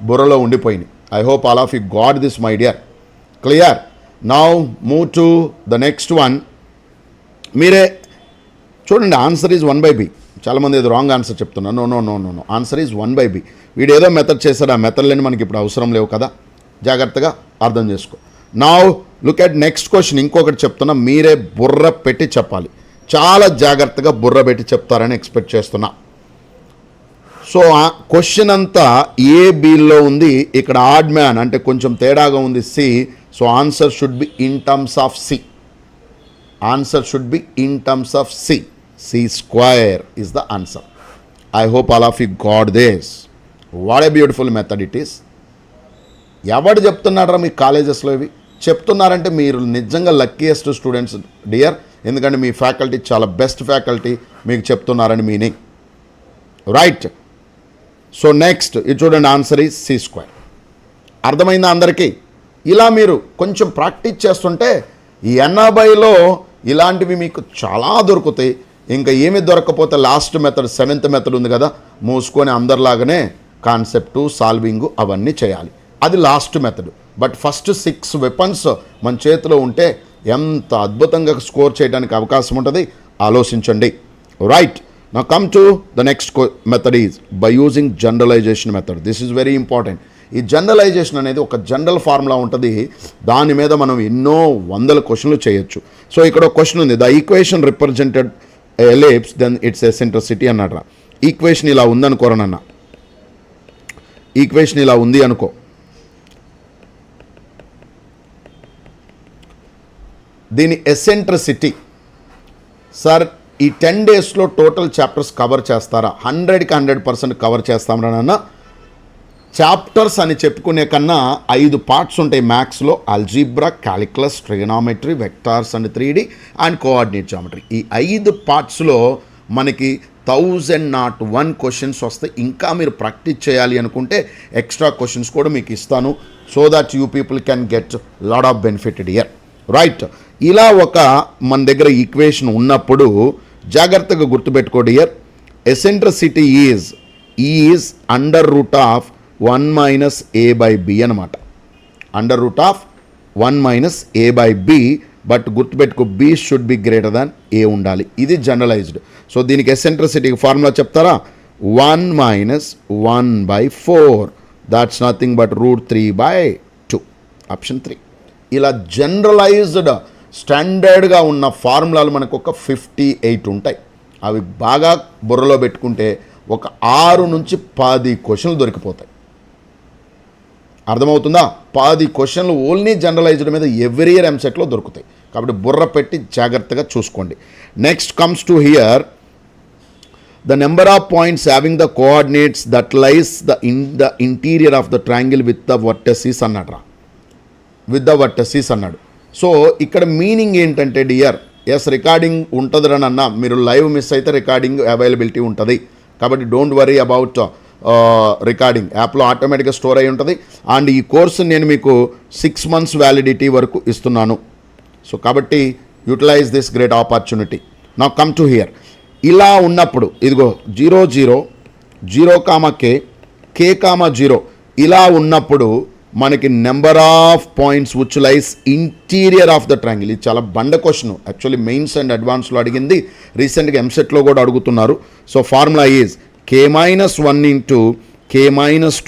బుర్రలో ఉండిపోయినాయి. I hope all of you got this my dear. Clear? Now move to the next one. మీరే చూడండి, ఆన్సర్ ఈజ్ 1/b. చాలామంది ఏదో రాంగ్ ఆన్సర్ చెప్తున్నారు. No, answer is 1/b. వీడు ఏదో మెథడ్ చేశాడు, ఆ మెథడ్లని మనకి ఇప్పుడు అవసరం లేవు కదా. జాగ్రత్తగా అర్థం చేసుకో. Now look at next question. ఇంకొకటి చెప్తున్నా, మీరే బుర్ర పెట్టి చెప్పాలి. చాలా జాగ్రత్తగా బుర్ర పెట్టి చెప్తారని ఎక్స్పెక్ట్ చేస్తున్నా. సో ఆ క్వశ్చన్ అంతా ఏ బిలో ఉంది. ఇక్కడ ఆడ్ మ్యాన్ అంటే కొంచెం తేడాగా ఉంది, C. So answer should be in terms of C. Answer should be in terms of C. C square is the answer. I hope all of you got this. What a beautiful method it is. ఎవడు చెప్తున్నారా మీ కాలేజెస్లో ఇవి? చెప్తున్నారంటే మీరు నిజంగా లక్కీయెస్ట్ స్టూడెంట్స్ డియర్. ఎందుకంటే మీ ఫ్యాకల్టీ చాలా బెస్ట్ ఫ్యాకల్టీ మీకు చెప్తున్నారని మీనింగ్. రైట్. సో నెక్స్ట్ ఇది చూడండి, ఆన్సర్ ఈజ్ C². అర్థమైందా అందరికీ? ఇలా మీరు కొంచెం ప్రాక్టీస్ చేస్తుంటే ఈ 80లో ఇలాంటివి మీకు చాలా దొరుకుతాయి. ఇంకా ఏమి దొరకకపోతే లాస్ట్ మెథడ్ 7th మెథడ్ ఉంది కదా, మూసుకొని అందరిలాగానే కాన్సెప్టు సాల్వింగు అవన్నీ చేయాలి. అది last method. But first 6 weapons మన చేతిలో ఉంటే ఎంత అద్భుతంగా స్కోర్ చేయడానికి అవకాశం ఉంటుంది, ఆలోచించండి. Right. Now come to the next method is by using generalisation method. This is very important. ఈ జనరలైజేషన్ అనేది ఒక జనరల్ ఫార్ములా ఉంటుంది, దాని మీద మనం ఎన్నో వందల క్వశ్చన్లు చేయొచ్చు. సో ఇక్కడ ఒక క్వశ్చన్ ఉంది, the equation represented ellipse then its eccentricity అన్నట్రా. ఈక్వేషన్ ఇలా ఉందనుకోరనన్న, ఈక్వేషన్ ఇలా ఉంది అనుకో, దీని ఎసెంట్రిసిటీ సార్ ఈ 10 డేస్లో టోటల్ చాప్టర్స్ కవర్ చేస్తారా? 100కి 100% కవర్ చేస్తామన్నా. చాప్టర్స్ అని చెప్పుకునే కన్నా 5 పార్ట్స్ ఉంటాయి మ్యాథ్స్లో, algebra, calculus, trigonometry, vectors and 3D and coordinate geometry. ఈ 5 పార్ట్స్లో మనకి 1001 క్వశ్చన్స్ వస్తాయి. ఇంకా మీరు ప్రాక్టీస్ చేయాలి అనుకుంటే ఎక్స్ట్రా క్వశ్చన్స్ కూడా మీకు ఇస్తాను, so that you people can get lot of benefited year. Right. ఇలా ఒక మన దగ్గర ఈక్వేషన్ ఉన్నప్పుడు జాగ్రత్తగా గుర్తుపెట్టుకోండి year, eccentricity is under root of 1 - a/b అనమాట. Under root of 1 - a/b. But గుర్తుపెట్టుకో, b should be greater than a ఉండాలి. ఇది జనరలైజ్డ్. సో దీనికి ఎసెంట్రిసిటీకి ఫార్ములా చెప్తారా? 1 - 1/4 దాట్స్ నథింగ్ బట్ √3/2. ఆప్షన్ 3. ఇలా జనరలైజ్డ్ స్టాండర్డ్గా ఉన్న ఫార్ములాలు మనకు ఒక 58 ఉంటాయి. అవి బాగా బుర్రలో పెట్టుకుంటే ఒక 6 నుంచి 10 క్వశ్చన్లు దొరికిపోతాయి. అర్థమవుతుందా? 10 క్వశ్చన్లు ఓన్లీ జనరలైజ్డ్ మీద ఎవ్రీ ఇయర్ ఎంసెట్లో దొరుకుతాయి. కాబట్టి బుర్ర పెట్టి జాగ్రత్తగా చూసుకోండి. Next comes to here, the number of points having the coordinates that lies in the interior of the triangle with the vertices అన్నాడు. విత్ ద వర్టెసిస్ అన్నాడు. సో ఇక్కడ మీనింగ్ ఏంటంటే డియర్, ఎస్ రికార్డింగ్ ఉంటుంది అన్న, మీరు లైవ్ మిస్ అయితే రికార్డింగ్ అవైలబిలిటీ ఉంటుంది. కాబట్టి డోంట్ వరీ అబౌట్ రికార్డింగ్, యాప్లో ఆటోమేటిక్గా స్టోర్ అయి ఉంటుంది. అండ్ ఈ కోర్సు నేను మీకు 6 months వ్యాలిడిటీ వరకు ఇస్తున్నాను. సో కాబట్టి utilise this great opportunity. Now come to here. ఇలా ఉన్నప్పుడు ఇదిగో 0 0 0, k 0 ఇలా ఉన్నప్పుడు మనకి number of points which lies interior of the triangle. ఇది చాలా బండ క్వశ్చన్, యాక్చువల్లీ మెయిన్స్ అండ్ అడ్వాన్స్లో అడిగింది, రీసెంట్గా ఎంసెట్లో కూడా అడుగుతున్నారు. So formula is k - 1 × k -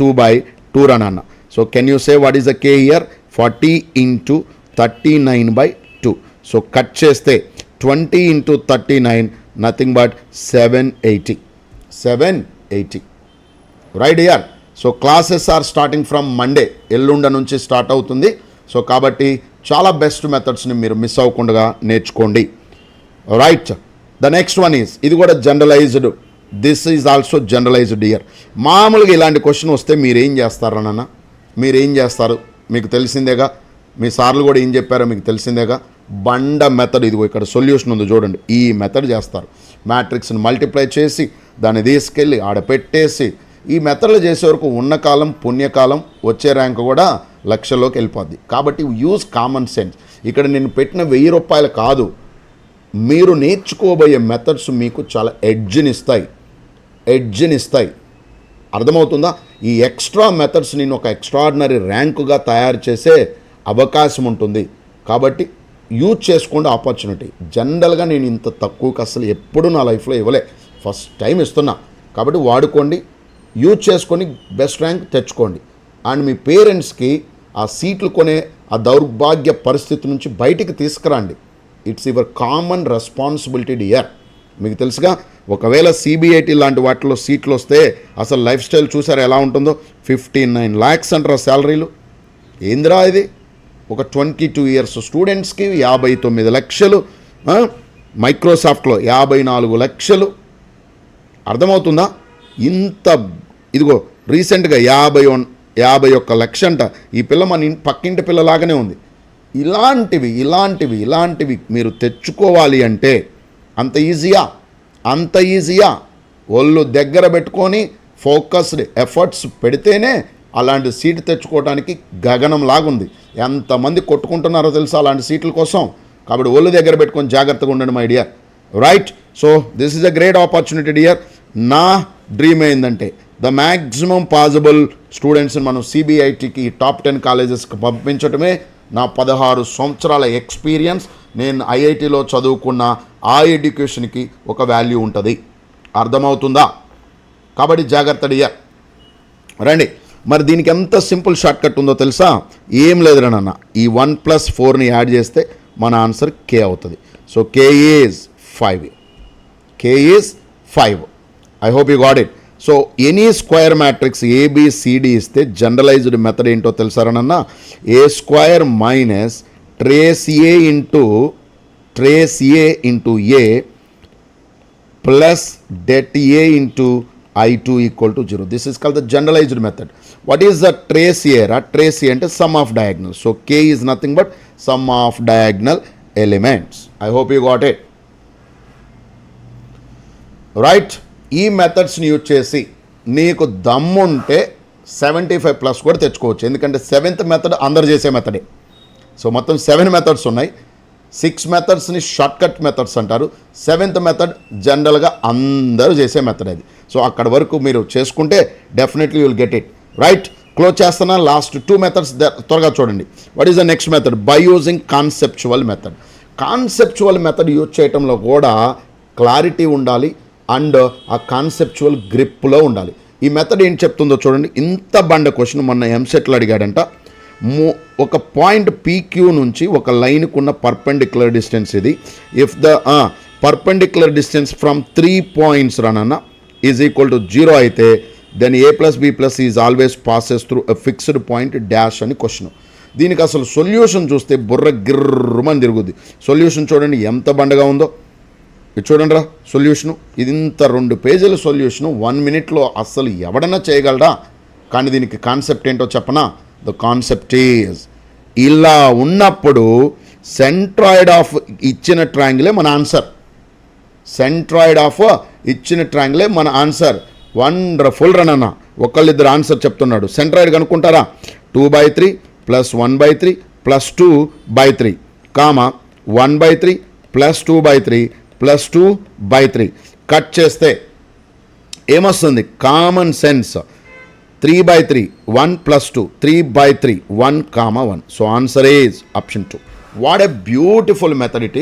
2/2 అన్న. So can you say what is the k here? 40 × 39/2. So cut చేస్తే 20 × 39 nothing but 780. Right here. So classes are starting from Monday, ఎల్లుండ నుంచి స్టార్ట్ అవుతుంది. సో కాబట్టి చాలా బెస్ట్ మెథడ్స్ని మీరు మిస్ అవ్వకుండా నేర్చుకోండి. Right. The next one is, ఇది కూడా generalised. This is also generalised year. మామూలుగా ఇలాంటి క్వశ్చన్ వస్తే మీరేం చేస్తారన్న? మీరేం చేస్తారు మీకు తెలిసిందేగా, మీ సార్లు కూడా ఏం చెప్పారో మీకు తెలిసిందేగా. బండ మెథడ్, ఇదిగో ఇక్కడ సొల్యూషన్ ఉంది చూడండి, ఈ మెథడ్ చేస్తారు. మ్యాట్రిక్స్ని మల్టిప్లై చేసి దాన్ని తీసుకెళ్ళి ఆడ పెట్టేసి ఈ మెథడ్లు చేసే వరకు ఉన్న కాలం పుణ్యకాలం, వచ్చే ర్యాంక్ కూడా లక్షల్లోకి వెళ్ళిపోద్ది. కాబట్టి యూజ్ కామన్ సెన్స్. ఇక్కడ నేను పెట్టిన 1000 రూపాయలు కాదు, మీరు నేర్చుకోబోయే మెథడ్స్ మీకు చాలా ఎడ్జ్ని ఇస్తాయి. అర్థమవుతుందా? ఈ ఎక్స్ట్రా మెథడ్స్ నేను ఒక ఎక్స్ట్రాడినరీ ర్యాంకుగా తయారు చేసే అవకాశం ఉంటుంది. కాబట్టి యూజ్ చేసుకోండి ఆపర్చునిటీ. జనరల్గా నేను ఇంత తక్కువకి అసలు ఎప్పుడు నా లైఫ్లో ఇవ్వలే, ఫస్ట్ టైం ఇస్తున్నా. కాబట్టి వాడుకోండి, యూజ్ చేసుకొని బెస్ట్ ర్యాంక్ తెచ్చుకోండి. అండ్ మీ పేరెంట్స్కి ఆ సీట్లు కొనే ఆ దౌర్భాగ్య పరిస్థితి నుంచి బయటికి తీసుకురండి. It's your common responsibility dear. మీకు తెలుసుగా, ఒకవేళ CBIT లాంటి వాటిలో సీట్లు వస్తే అసలు లైఫ్ స్టైల్ చూసారు ఎలా ఉంటుందో. 59 lakhs అంటారా శాలరీలు. ఏందిరా ఇది? ఒక 22 years స్టూడెంట్స్కి 59 లక్షలు, మైక్రోసాఫ్ట్లో 54 లక్షలు. అర్థమవుతుందా? ఇంత ఇదిగో రీసెంట్గా 51 లక్ష అంట. ఈ పిల్ల మన పక్కింటి పిల్లలాగానే ఉంది. ఇలాంటివి మీరు తెచ్చుకోవాలి అంటే అంత ఈజీయా ఒళ్ళు దగ్గర పెట్టుకొని ఫోకస్డ్ ఎఫర్ట్స్ పెడితేనే అలాంటి సీట్ తెచ్చుకోవడానికి గగనం లాగుంది. ఎంతమంది కొట్టుకుంటున్నారో తెలుసా అలాంటి సీట్ల కోసం. కాబట్టి ఒళ్ళు దగ్గర పెట్టుకొని జాగ్రత్తగా ఉండండి my dear. Right. So this is a great opportunity dear. నా డ్రీమ్ ఏంటంటే ద మ్యాక్సిమం పాసిబుల్ స్టూడెంట్స్ని మనం సిబిఐటికి టాప్ 10 కాలేజెస్కి పంపించడమే నా 16 సంవత్సరాల ఎక్స్పీరియన్స్. నేను ఐఐటిలో చదువుకున్న ఆ ఎడ్యుకేషన్కి ఒక వాల్యూ ఉంటుంది. అర్థమవుతుందా? కాబట్టి జాగ్రత్త డియర్. రండి, మరి దీనికి ఎంత సింపుల్ షార్ట్ కట్ ఉందో తెలుసా? ఏం లేదురా నాన్న, ఈ 1+4ని యాడ్ చేస్తే మన ఆన్సర్ కే అవుతుంది. So K is 5. I hope you got it. So any square matrix ABCD ఇస్తే జనరలైజ్డ్ మెథడ్ ఏంటో తెలుసారనన్న? A square minus trace A into A plus det a into I2 equal to 0. This is called the generalized method. What is the trace A? Trace A అంటే sum of diagonals. So K is nothing but sum of diagonal elements. I hope you got it. Right? ఈ మెథడ్స్ని యూజ్ చేసి నీకు దమ్ముంటే 75+ కూడా తెచ్చుకోవచ్చు. ఎందుకంటే 7th మెథడ్ అందరు చేసే మెథడే. సో మొత్తం 7 మెథడ్స్ ఉన్నాయి. 6 మెథడ్స్ని షార్ట్ కట్ మెథడ్స్ అంటారు. 7th మెథడ్ జనరల్గా అందరూ చేసే మెథడ్ అది. సో అక్కడ వరకు మీరు చేసుకుంటే definitely you'll get it. Right. Close చేస్తున్నా. లాస్ట్ 2 మెథడ్స్ త్వరగా చూడండి. What is the next method? By using conceptual method. Conceptual method use చేయడంలో కూడా క్లారిటీ ఉండాలి అండ్ ఆ కాన్సెప్చువల్ గ్రిప్లో ఉండాలి. ఈ మెథడ్ ఏం చెప్తుందో చూడండి. ఇంత బండ క్వశ్చన్ మొన్న ఎంసెట్లో అడిగాడంట. ఒక పాయింట్ పీక్యూ నుంచి ఒక లైన్కు ఉన్న పర్పెండిక్యులర్ డిస్టెన్స్ ఇది. If the perpendicular distance from 3 points రనన్న ఈజ్ ఈక్వల్ టు 0 అయితే then a + b + is always passes through a fixed point dash అని క్వశ్చన్. దీనికి అసలు సొల్యూషన్ చూస్తే బుర్ర గిర్రమని తిరుగుద్ది. సొల్యూషన్ చూడండి ఎంత బండగా ఉందో. ఇది చూడండి రా సొల్యూషను. ఇది ఇంత 2 పేజీల సొల్యూషను 1 minute అస్సలు ఎవడన్నా చేయగలరా? కానీ దీనికి కాన్సెప్ట్ ఏంటో చెప్పనా? ద కాన్సెప్ట్ ఈజ్ ఇలా ఉన్నప్పుడు సెంట్రాయిడ్ ఆఫ్ ఇచ్చిన ట్రయాంగిలే మన ఆన్సర్. వండర్ఫుల్ రనన్న. ఒకళ్ళిద్దరు ఆన్సర్ చెప్తున్నాడు. సెంట్రాయిడ్ కనుక్కుంటారా? 2/3 + 1/3 + 2/3 కామా 1/3 + 2/3 + 2/3 కట్ చేస్తే ఏమొస్తుంది? Common sense 3/3 1 + 2 3/3 1, 1. So answer is option 2. What a beautiful method it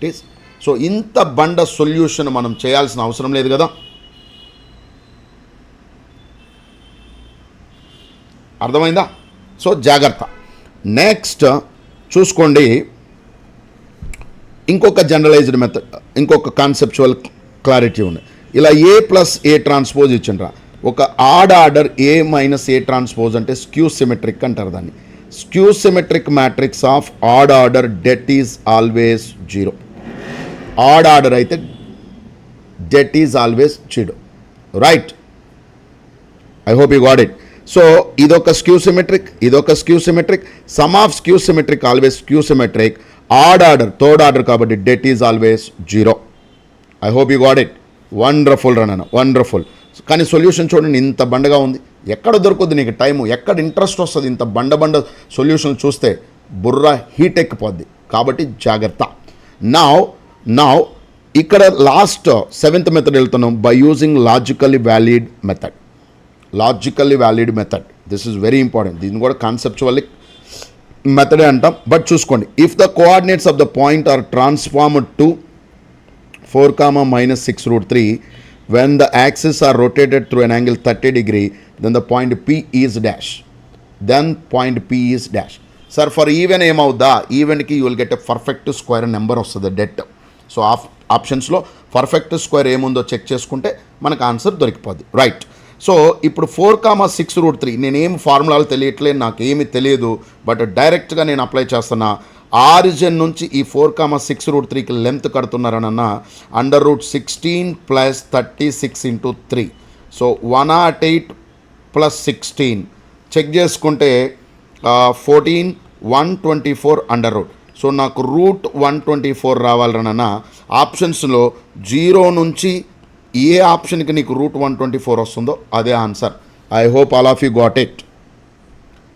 is. So ఇంత బండ సొల్యూషన్ మనం చేయాల్సిన అవసరం లేదు కదా. అర్థమైందా? సో జాగ్రత్త. నెక్స్ట్ చూసుకోండి. ఇంకొక జనరలైజ్డ్ మెథడ్, ఇంకొక కాన్సెప్చువల్ క్లారిటీ ఉంది. ఇలా A + A ట్రాన్స్పోజ్ ఇచ్చిండ్రా. ఒక odd order A - A transpose అంటే స్క్యూ సిమెట్రిక్ అంటారు దాన్ని. Skew symmetric matrix of odd order det is always 0. Odd order అయితే det is always 0. Right. I hope you got it. So ఇదొక skew symmetric. Sum of skew symmetric always skew symmetric. Odd order third order కాబట్టి det is always 0. I hope you got it. Wonderful run. Wonderful. కానీ సొల్యూషన్ చూడండి ఇంత బండగా ఉంది. ఎక్కడ దొరుకుద్ది నీకు టైము? ఎక్కడ ఇంట్రెస్ట్ వస్తుంది? ఇంత బండ సొల్యూషన్ చూస్తే బుర్ర హీట్ ఎక్కిపోద్ది. కాబట్టి జాగ్రత్త. నౌ ఇక్కడ లాస్ట్ 7th మెథడ్ వెళ్తున్నాం. By using logically valid method. This is very important. దీన్ని కూడా కాన్సెప్చువల్లీ మెథడే అంటాం. బట్ చూసుకోండి. If the coordinates of the point are transformed to 4, -6√3 when the axes are rotated through an angle 30 degree, then the point P is dash. Sir, for even ఏమవుద్దా? ఈవెన్కి you will get a perfect square number వస్తుంది det. సో ఆప్షన్స్లో పర్ఫెక్ట్ స్క్వేర్ ఏముందో చెక్ చేసుకుంటే మనకు ఆన్సర్ దొరికిపోద్ది. రైట్. సో ఇప్పుడు 4, -6√3 నేనేం ఫార్ములాలు తెలియట్లేదు, నాకేమీ తెలియదు. బట్ డైరెక్ట్గా నేను అప్లై చేస్తున్నా. ఆరిజిన్ నుంచి ఈ 4, -6√3కి లెంత్ కడుతున్నారనన్నా √16 + 36 × 3. సో 108 + 16 చెక్ చేసుకుంటే 14 124 అండర్ రూట్. సో నాకు రూట్ 124 రావాలన్నా ఆప్షన్స్లో 0 నుంచి ఏ ఆప్షన్కి నీకు రూట్ 124 వస్తుందో అదే answer. I hope all of you got it.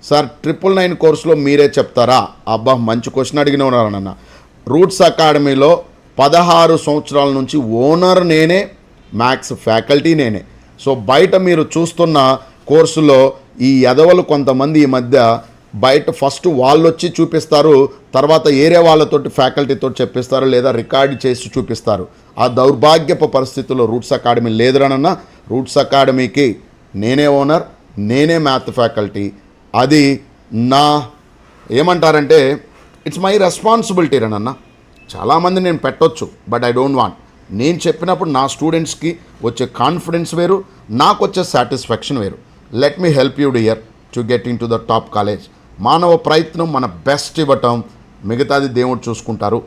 Sir 999 కోర్సులో మీరే చెప్తారా? అబ్బా మంచి క్వశ్చన్ అడిగిన ఉన్నారన్న. రూట్స్ అకాడమీలో 16 సంవత్సరాల నుంచి ఓనర్ నేనే, మ్యాథ్స్ ఫ్యాకల్టీ నేనే. సో బయట మీరు చూస్తున్న కోర్సులో ఈ ఎదవలు కొంతమంది ఈ మధ్య బయట ఫస్ట్ వాళ్ళు వచ్చి చూపిస్తారు, తర్వాత ఏరే వాళ్ళతోటి ఫ్యాకల్టీతో చెప్పిస్తారు, లేదా రికార్డ్ చేసి చూపిస్తారు. ఆ దౌర్భాగ్యపు పరిస్థితుల్లో రూట్స్ అకాడమీ లేదురనన్నా. రూట్స్ అకాడమీకి నేనే ఓనర్, నేనే మ్యాథ్ ఫ్యాకల్టీ. అది నా ఏమంటారంటే ఇట్స్ మై రెస్పాన్సిబిలిటీ రనన్నా. చాలామంది నేను పెట్టొచ్చు, బట్ ఐ డోంట్ వాంట్. నేను చెప్పినప్పుడు నా స్టూడెంట్స్కి వచ్చే కాన్ఫిడెన్స్ వేరు, నాకు వచ్చే సాటిస్ఫాక్షన్ వేరు. Let me help you dear to get into the top college. మానవ ప్రయత్నం మన బెస్ట్ ఇవ్వటం, మిగతాది దేవుడు చూసుకుంటారు.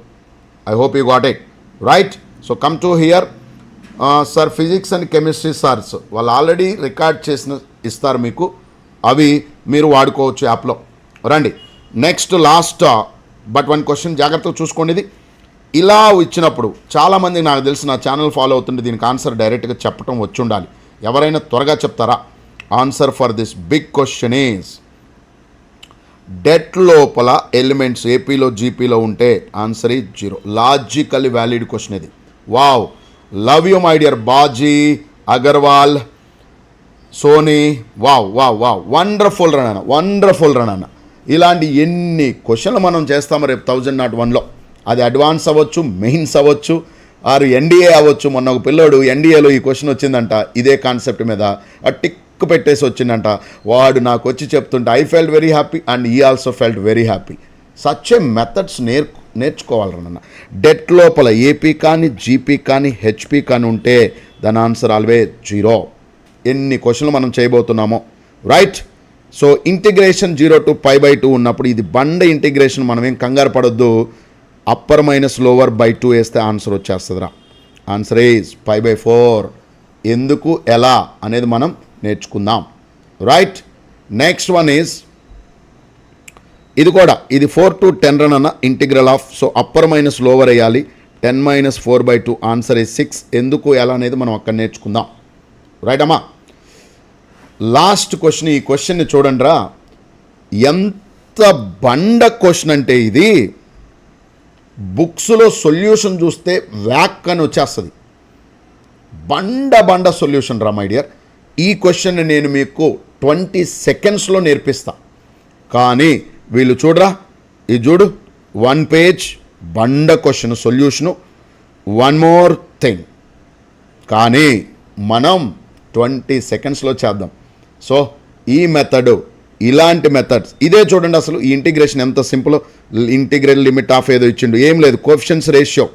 I hope you got it right. So come to here. Sir physics and chemistry sirs వాళ్ళు ఆల్రెడీ రికార్డ్ చేసిన ఇస్తారు మీకు, అవి మీరు వాడుకోవచ్చు యాప్లో. రండి next last but one question జాగ్రత్తగా చూసుకోండి. ఇది ఇలా ఇచ్చినప్పుడు చాలామంది నాకు తెలిసి నా ఛానల్ ఫాలో అవుతుంటే దీనికి ఆన్సర్ డైరెక్ట్గా చెప్పడం వచ్చి ఉండాలి. ఎవరైనా త్వరగా చెప్తారా? Answer for this big question is det లోపల ఎలిమెంట్స్ ఏపీలో జీపీలో ఉంటే answer is 0. Logically valid question ఇది. Wow, love you my dear Baji Agarwal Soni. Wow wow wow, wonderful run, wonderful run. ఇలాంటి ఎన్ని క్వశ్చన్లు మనం చేస్తాము రేపు 1001లో. అది అడ్వాన్స్ అవ్వచ్చు, మెయిన్స్ అవ్వచ్చు, ఆరు ఎన్డీఏ అవ్వచ్చు. మొన్న ఒక పిల్లోడు ఎన్డీఏలో ఈ క్వశ్చన్ వచ్చిందంట, ఇదే కాన్సెప్ట్ మీద టిక్ పెట్టేసి వచ్చిందంట. వాడు నాకు వచ్చి చెప్తుంటే I felt very happy and ఈ also felt very happy. Such a methods నేర్చుకోవాలన్న. డెట్ లోపల ఏపీ కానీ జీపీ కానీ హెచ్పీ కానీ ఉంటే దాని ఆన్సర్ ఆల్వేస్ 0. ఎన్ని క్వశ్చన్లు మనం చేయబోతున్నామో రైట్. సో ఇంటిగ్రేషన్ 0 to π/2 ఉన్నప్పుడు ఇది బండ ఇంటిగ్రేషన్, మనం ఏం కంగారు పడొద్దు. అప్పర్ మైనస్ లోవర్ బై 2 వేస్తే ఆన్సర్ వచ్చేస్తుందిరా. Answer is π/4. ఎందుకు ఎలా అనేది మనం నేర్చుకుందాం రైట్. నెక్స్ట్ వన్ ఈజ్ ఇది కూడా, ఇది 4 to 10 రన్ అన్న integral of. So upper minus lower వేయాలి. 10 - 4/2 ఆన్సర్ ఈజ్ 6. ఎందుకు ఎలా అనేది మనం అక్కడ నేర్చుకుందాం రైట్ అమ్మా. లాస్ట్ క్వశ్చన్, ఈ క్వశ్చన్ని చూడండి రా, ఎంత బండ క్వశ్చన్ అంటే ఇది బుక్స్లో సొల్యూషన్ చూస్తే వ్యాక్ అని వచ్చేస్తుంది. బండ సొల్యూషన్ రా మై డియర్. ఈ క్వశ్చన్ని నేను మీకు 20 సెకండ్స్లో నేర్పిస్తా. కానీ వీళ్ళు చూడరా, ఇది చూడు, 1 పేజ్ బండ క్వశ్చన్ సొల్యూషను, 1 మోర్ థింగ్. కానీ మనం 20 సెకండ్స్లో చేద్దాం. సో ఈ మెథడ్, ఇలాంటి మెథడ్స్ ఇదే చూడండి. అసలు ఈ ఇంటిగ్రేషన్ ఎంత సింపుల్. ఇంటిగ్రల్ లిమిట్ ఆఫ్ ఏదో ఇచ్చిండు, ఏం లేదు. Coefficients ratio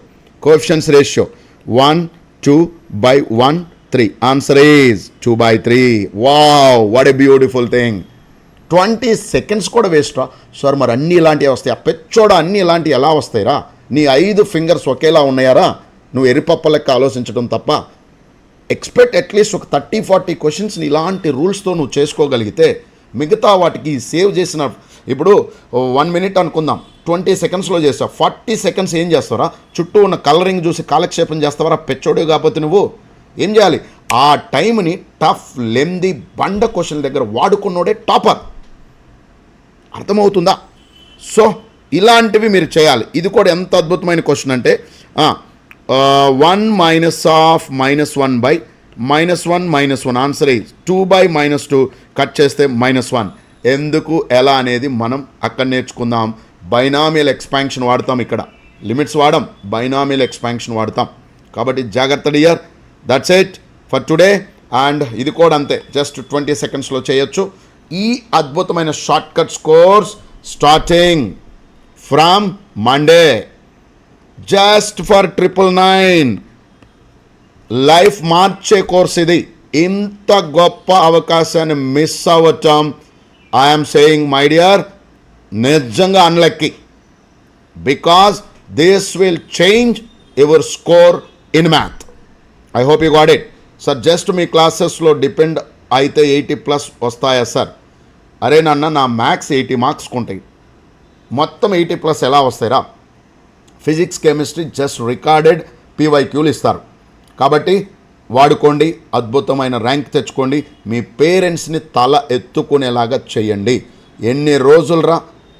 1 2/1 3. Answer is 2/3. Wow, what a beautiful thing. 20 seconds కూడా వేస్ట్ రా సార్. మరి అన్నీ ఇలాంటివి వస్తాయి? పెచ్చోడా, అన్నీ ఇలాంటివి ఎలా వస్తాయిరా? నీ 5 ఫింగర్స్ ఒకేలా ఉన్నాయారా? నువ్వు ఎరిపప్ప లెక్క ఆలోచించడం తప్ప. ఎక్స్పెక్ట్ అట్లీస్ట్ ఒక 30-40 క్వశ్చన్స్ని ఇలాంటి రూల్స్తో నువ్వు చేసుకోగలిగితే మిగతా వాటికి సేవ్ చేసిన, ఇప్పుడు 1 మినిట్ అనుకుందాం, 20 సెకండ్స్లో చేస్తావు. 40 సెకండ్స్ ఏం చేస్తావురా? చుట్టూ ఉన్న కలరింగ్ చూసి కాలక్షేపం చేస్తావరా? పెచ్చోడు కాకపోతే నువ్వు ఏం చేయాలి? ఆ టైంని టఫ్ లెంది బండ క్వశ్చన్ దగ్గర వాడుకున్నోడే టాపర్. అర్థమవుతుందా? సో ఇలాంటివి మీరు చేయాలి. ఇది కూడా ఎంత అద్భుతమైన క్వశ్చన్ అంటే 1 -1/-1 ఆన్సర్ ఈజ్ 2/-2. కట్ చేస్తే -1. ఎందుకు ఎలా అనేది మనం అక్కడ నేర్చుకుందాం. బైనామియల్ ఎక్స్పాన్షన్ వాడతాం, ఇక్కడ లిమిట్స్ వాడడం, బైనామియల్ ఎక్స్పాన్షన్ వాడతాం. కాబట్టి జాగ్రత్త dear. That's it for today. And ఇది కూడా అంతే, జస్ట్ 20 సెకండ్స్లో చేయొచ్చు. ఈ అద్భుతమైన short cuts course starting from Monday just for 999. Life మార్చే కోర్స్ ఇది. ఇంత గొప్ప అవకాశాన్ని మిస్ అవ్వటం, ఐఎమ్ సేయింగ్ మై డియర్, నిజంగా unlucky. Because this will change your score in math. I hope you got it. Sir just మీ క్లాసెస్లో డిపెండ్ అయితే 80+ వస్తాయా సార్? అరే నాన్న, నా మ్యాథ్స్ 80 మార్క్స్కి ఉంటాయి. మొత్తం 80+ ఎలా వస్తాయిరా? ఫిజిక్స్ కెమిస్ట్రీ జస్ట్ రికార్డెడ్ పీవైక్యూలు ఇస్తారు. కాబట్టి వాడుకోండి, అద్భుతమైన ర్యాంక్ తెచ్చుకోండి, మీ పేరెంట్స్ని తల ఎత్తుకునేలాగా చేయండి. ఎన్ని రోజులరా,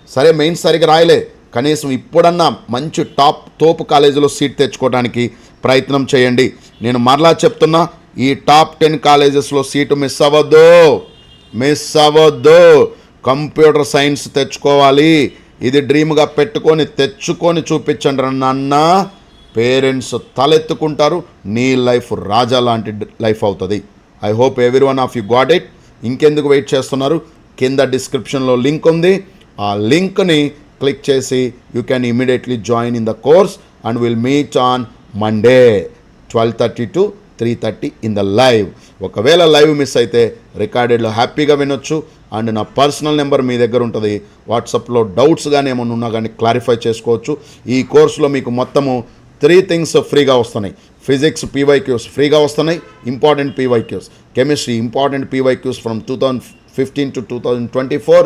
సరే మెయిన్స్ సరిగా రాయలే, కనీసం ఇప్పుడన్నా మంచి తోపు కాలేజీలో సీట్ తెచ్చుకోవడానికి ప్రయత్నం చేయండి. నేను మరలా చెప్తున్నా, ఈ టాప్ 10 కాలేజెస్లో సీటు మిస్ అవ్వద్దు. కంప్యూటర్ సైన్స్ తెచ్చుకోవాలి. ఇది డ్రీమ్గా తెచ్చుకొని చూపించండి నాన్న. పేరెంట్స్ తలెత్తుకుంటారు, నీ లైఫ్ రాజా లాంటి లైఫ్ అవుతుంది. I hope every one of you got it. ఇంకెందుకు వెయిట్ చేస్తున్నారు? కింద డిస్క్రిప్షన్లో లింక్ ఉంది. ఆ లింక్ని క్లిక్ చేసి you can immediately join in the course and will meet on Monday 12:30 to 3:30 in the live. ఒకవేళ లైవ్ మిస్ అయితే రికార్డెడ్లో హ్యాపీగా వినొచ్చు. అండ్ నా పర్సనల్ నెంబర్ మీ దగ్గర ఉంటుంది. వాట్సాప్లో డౌట్స్ కానీ ఏమైనా ఉన్నా కానీ క్లారిఫై చేసుకోవచ్చు. ఈ కోర్సులో మీకు మొత్తము 3 థింగ్స్ ఫ్రీగా వస్తున్నాయి. ఫిజిక్స్ పీవైక్యూస్ ఫ్రీగా వస్తున్నాయి, important PYQs. Chemistry important PYQs from 2015 to 2024.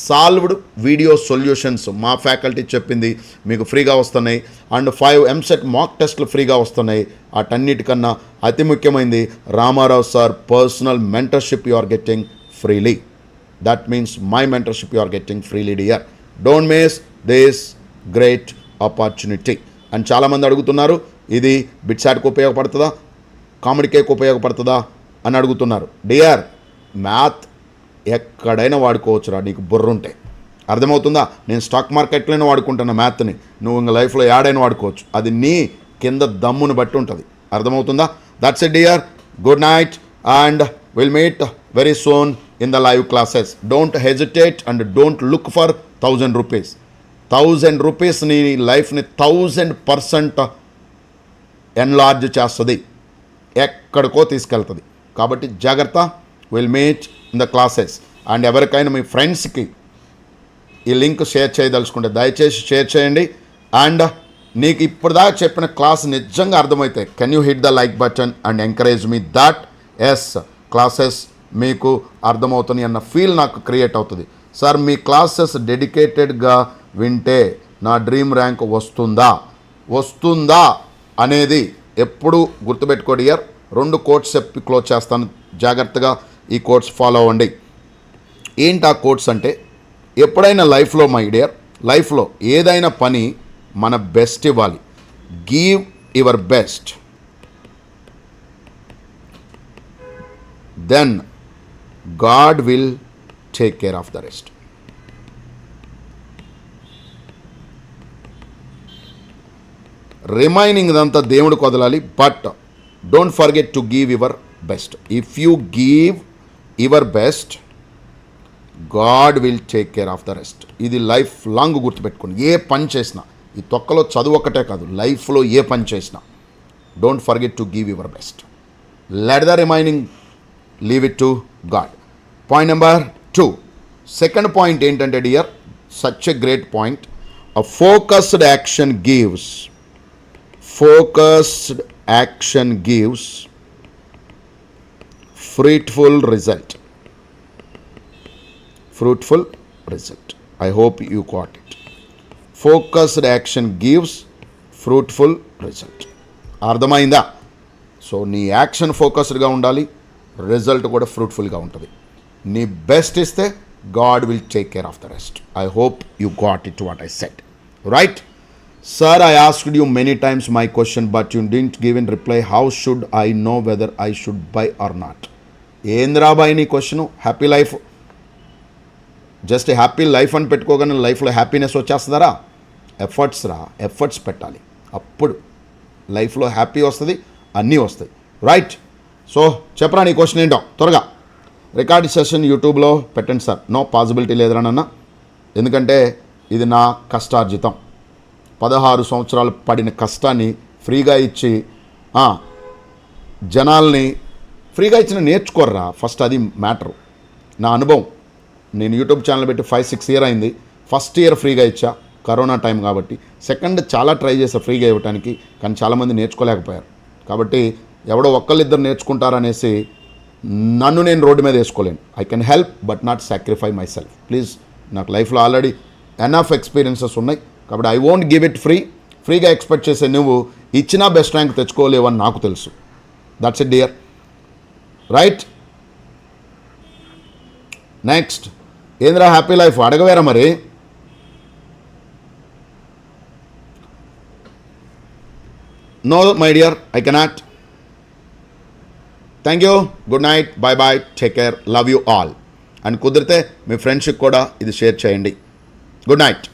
Solved video solutions మా ఫ్యాకల్టీ చెప్పింది మీకు ఫ్రీగా వస్తున్నాయి. అండ్ 5 ఎంసెట్ మాక్ టెస్ట్లు ఫ్రీగా వస్తున్నాయి. వాటన్నిటికన్నా అతి ముఖ్యమైనది Ramarao sir personal mentorship you are getting freely. That means my mentorship you are getting freely dear. Don't miss this great opportunity. And చాలామంది అడుగుతున్నారు, ఇది బిట్సాట్కి ఉపయోగపడుతుందా, కామెడీకేకి ఉపయోగపడుతుందా అని అడుగుతున్నారు. డియర్, మ్యాథ్ ఎక్కడైనా వాడుకోవచ్చురా నీకు బుర్రుంటే. అర్థమవుతుందా? నేను స్టాక్ మార్కెట్లోనే వాడుకుంటున్న మ్యాథ్ని, నువ్వు ఇంకా లైఫ్లో యాడైనా వాడుకోవచ్చు. అది నీ కింద దమ్ముని బట్టి ఉంటుంది. అర్థమవుతుందా? That's it dear. Good night and will meet very soon in the live classes. Don't hesitate and don't look for 1000 rupees. 1000 rupees నీ లైఫ్ని 1000% ఎన్లార్జ్ చేస్తుంది, ఎక్కడికో తీసుకెళ్తుంది. కాబట్టి జాగ్రత్త. Will meet in the classes. And ఎవరికైనా మీ ఫ్రెండ్స్కి ఈ లింక్ షేర్ చేయదలుచుకుంటే దయచేసి షేర్ చేయండి. అండ్ నీకు ఇప్పటిదాకా చెప్పిన క్లాస్ నిజంగా అర్థమైతే can you hit the like button and encourage me that yes classes మీకు అర్థమవుతుంది అన్న ఫీల్ నాకు క్రియేట్ అవుతుంది. సార్ మీ క్లాసెస్ డెడికేటెడ్గా వింటే నా డ్రీమ్ ర్యాంక్ వస్తుందా అనేది ఎప్పుడు గుర్తుపెట్టుకోండి ఇయర్. 2 కోట్స్ చెప్పి క్లోజ్ చేస్తాను, జాగ్రత్తగా ఈ కోట్స్ ఫాలో అవ్వండి. ఏంటి ఆ కోట్స్ అంటే, ఎప్పుడైనా లైఫ్లో మై డియర్, లైఫ్లో ఏదైనా పని మన బెస్ట్ ఇవ్వాలి. Give your best, then God will take care of the rest. Remaining ఇదంతా దేవుడికి వదలాలి. But don't forget to give your best. If you give your best, God will take care of the rest. ఇది లైఫ్ లాంగ్ గుర్తుపెట్టుకోండి. ఏ పని చేసినా, ఈ తొక్కలో చదువు ఒక్కటే కాదు, లైఫ్లో ఏ పని చేసినా don't forget to give your best. Let the remaining leave it to God. Point number 2. Second point ఏంటంటే dear, such a great point. A focused action gives fruitful result. I hope you got it. Focused action gives fruitful result. అర్థమైందా? సో నీ యాక్షన్ ఫోకస్డ్గా ఉండాలి, రిజల్ట్ కూడా ఫ్రూట్ఫుల్గా ఉంటుంది. నీ బెస్ట్ ఇస్తే God will take care of the rest. I hope you got it what I said. Right? Sir, I asked you many times my question, but you didn't give in reply. How should I know whether I should buy or not? ఏంద్రా బాయ్ నీ question? Happy life, just happy life అని పెట్టుకోగానే లైఫ్లో హ్యాపీనెస్ వచ్చేస్తుందరా? ఎఫర్ట్స్ పెట్టాలి, అప్పుడు లైఫ్లో హ్యాపీ వస్తుంది, అన్నీ వస్తాయి. రైట్? సో చెప్పరా నీ క్వశ్చన్ ఏంటో త్వరగా. రికార్డ్ సెషన్ యూట్యూబ్లో పెట్టండి సార్. నో పాసిబిలిటీ లేదురా నాన్న, ఎందుకంటే ఇది నా కష్టార్జితం. 16 సంవత్సరాలు పడిన కష్టాన్ని ఫ్రీగా ఇచ్చి జనాల్ని ఫ్రీగా ఇచ్చిన నేర్చుకోర్రా ఫస్ట్. అది మ్యాటరు. నా అనుభవం, నేను యూట్యూబ్ ఛానల్ పెట్టి 5-6 ఇయర్ అయింది. ఫస్ట్ ఇయర్ ఫ్రీగా ఇచ్చా, కరోనా టైం కాబట్టి. సెకండ్ చాలా ట్రై చేశా ఫ్రీగా ఇవ్వడానికి, కానీ చాలామంది నేర్చుకోలేకపోయారు. కాబట్టి ఎవడో ఒక్కళ్ళిద్దరు నేర్చుకుంటారనేసి నన్ను నేను రోడ్డు మీద వేసుకోలేను. I can help but not sacrifice myself. Please, నాకు లైఫ్లో ఆల్రెడీ ఎనఫ్ ఎక్స్పీరియన్సెస్ ఉన్నాయి. కాబట్టి ఐ వోంట్ గివ్ ఇట్ ఫ్రీగా ఎక్స్పెక్ట్ చేసే నువ్వు ఇచ్చినా బెస్ట్ ర్యాంక్ తెచ్చుకోలేవని నాకు తెలుసు. That's it dear. Right, next ఏంద్రా హ్యాపీ లైఫ్ అడగవేరా మరి. No my dear, I cannot. Thank you, good night, bye bye, take care, love you all. And కుదిరితే మీ ఫ్రెండ్స్కి కూడా ఇది షేర్ చేయండి. Good night.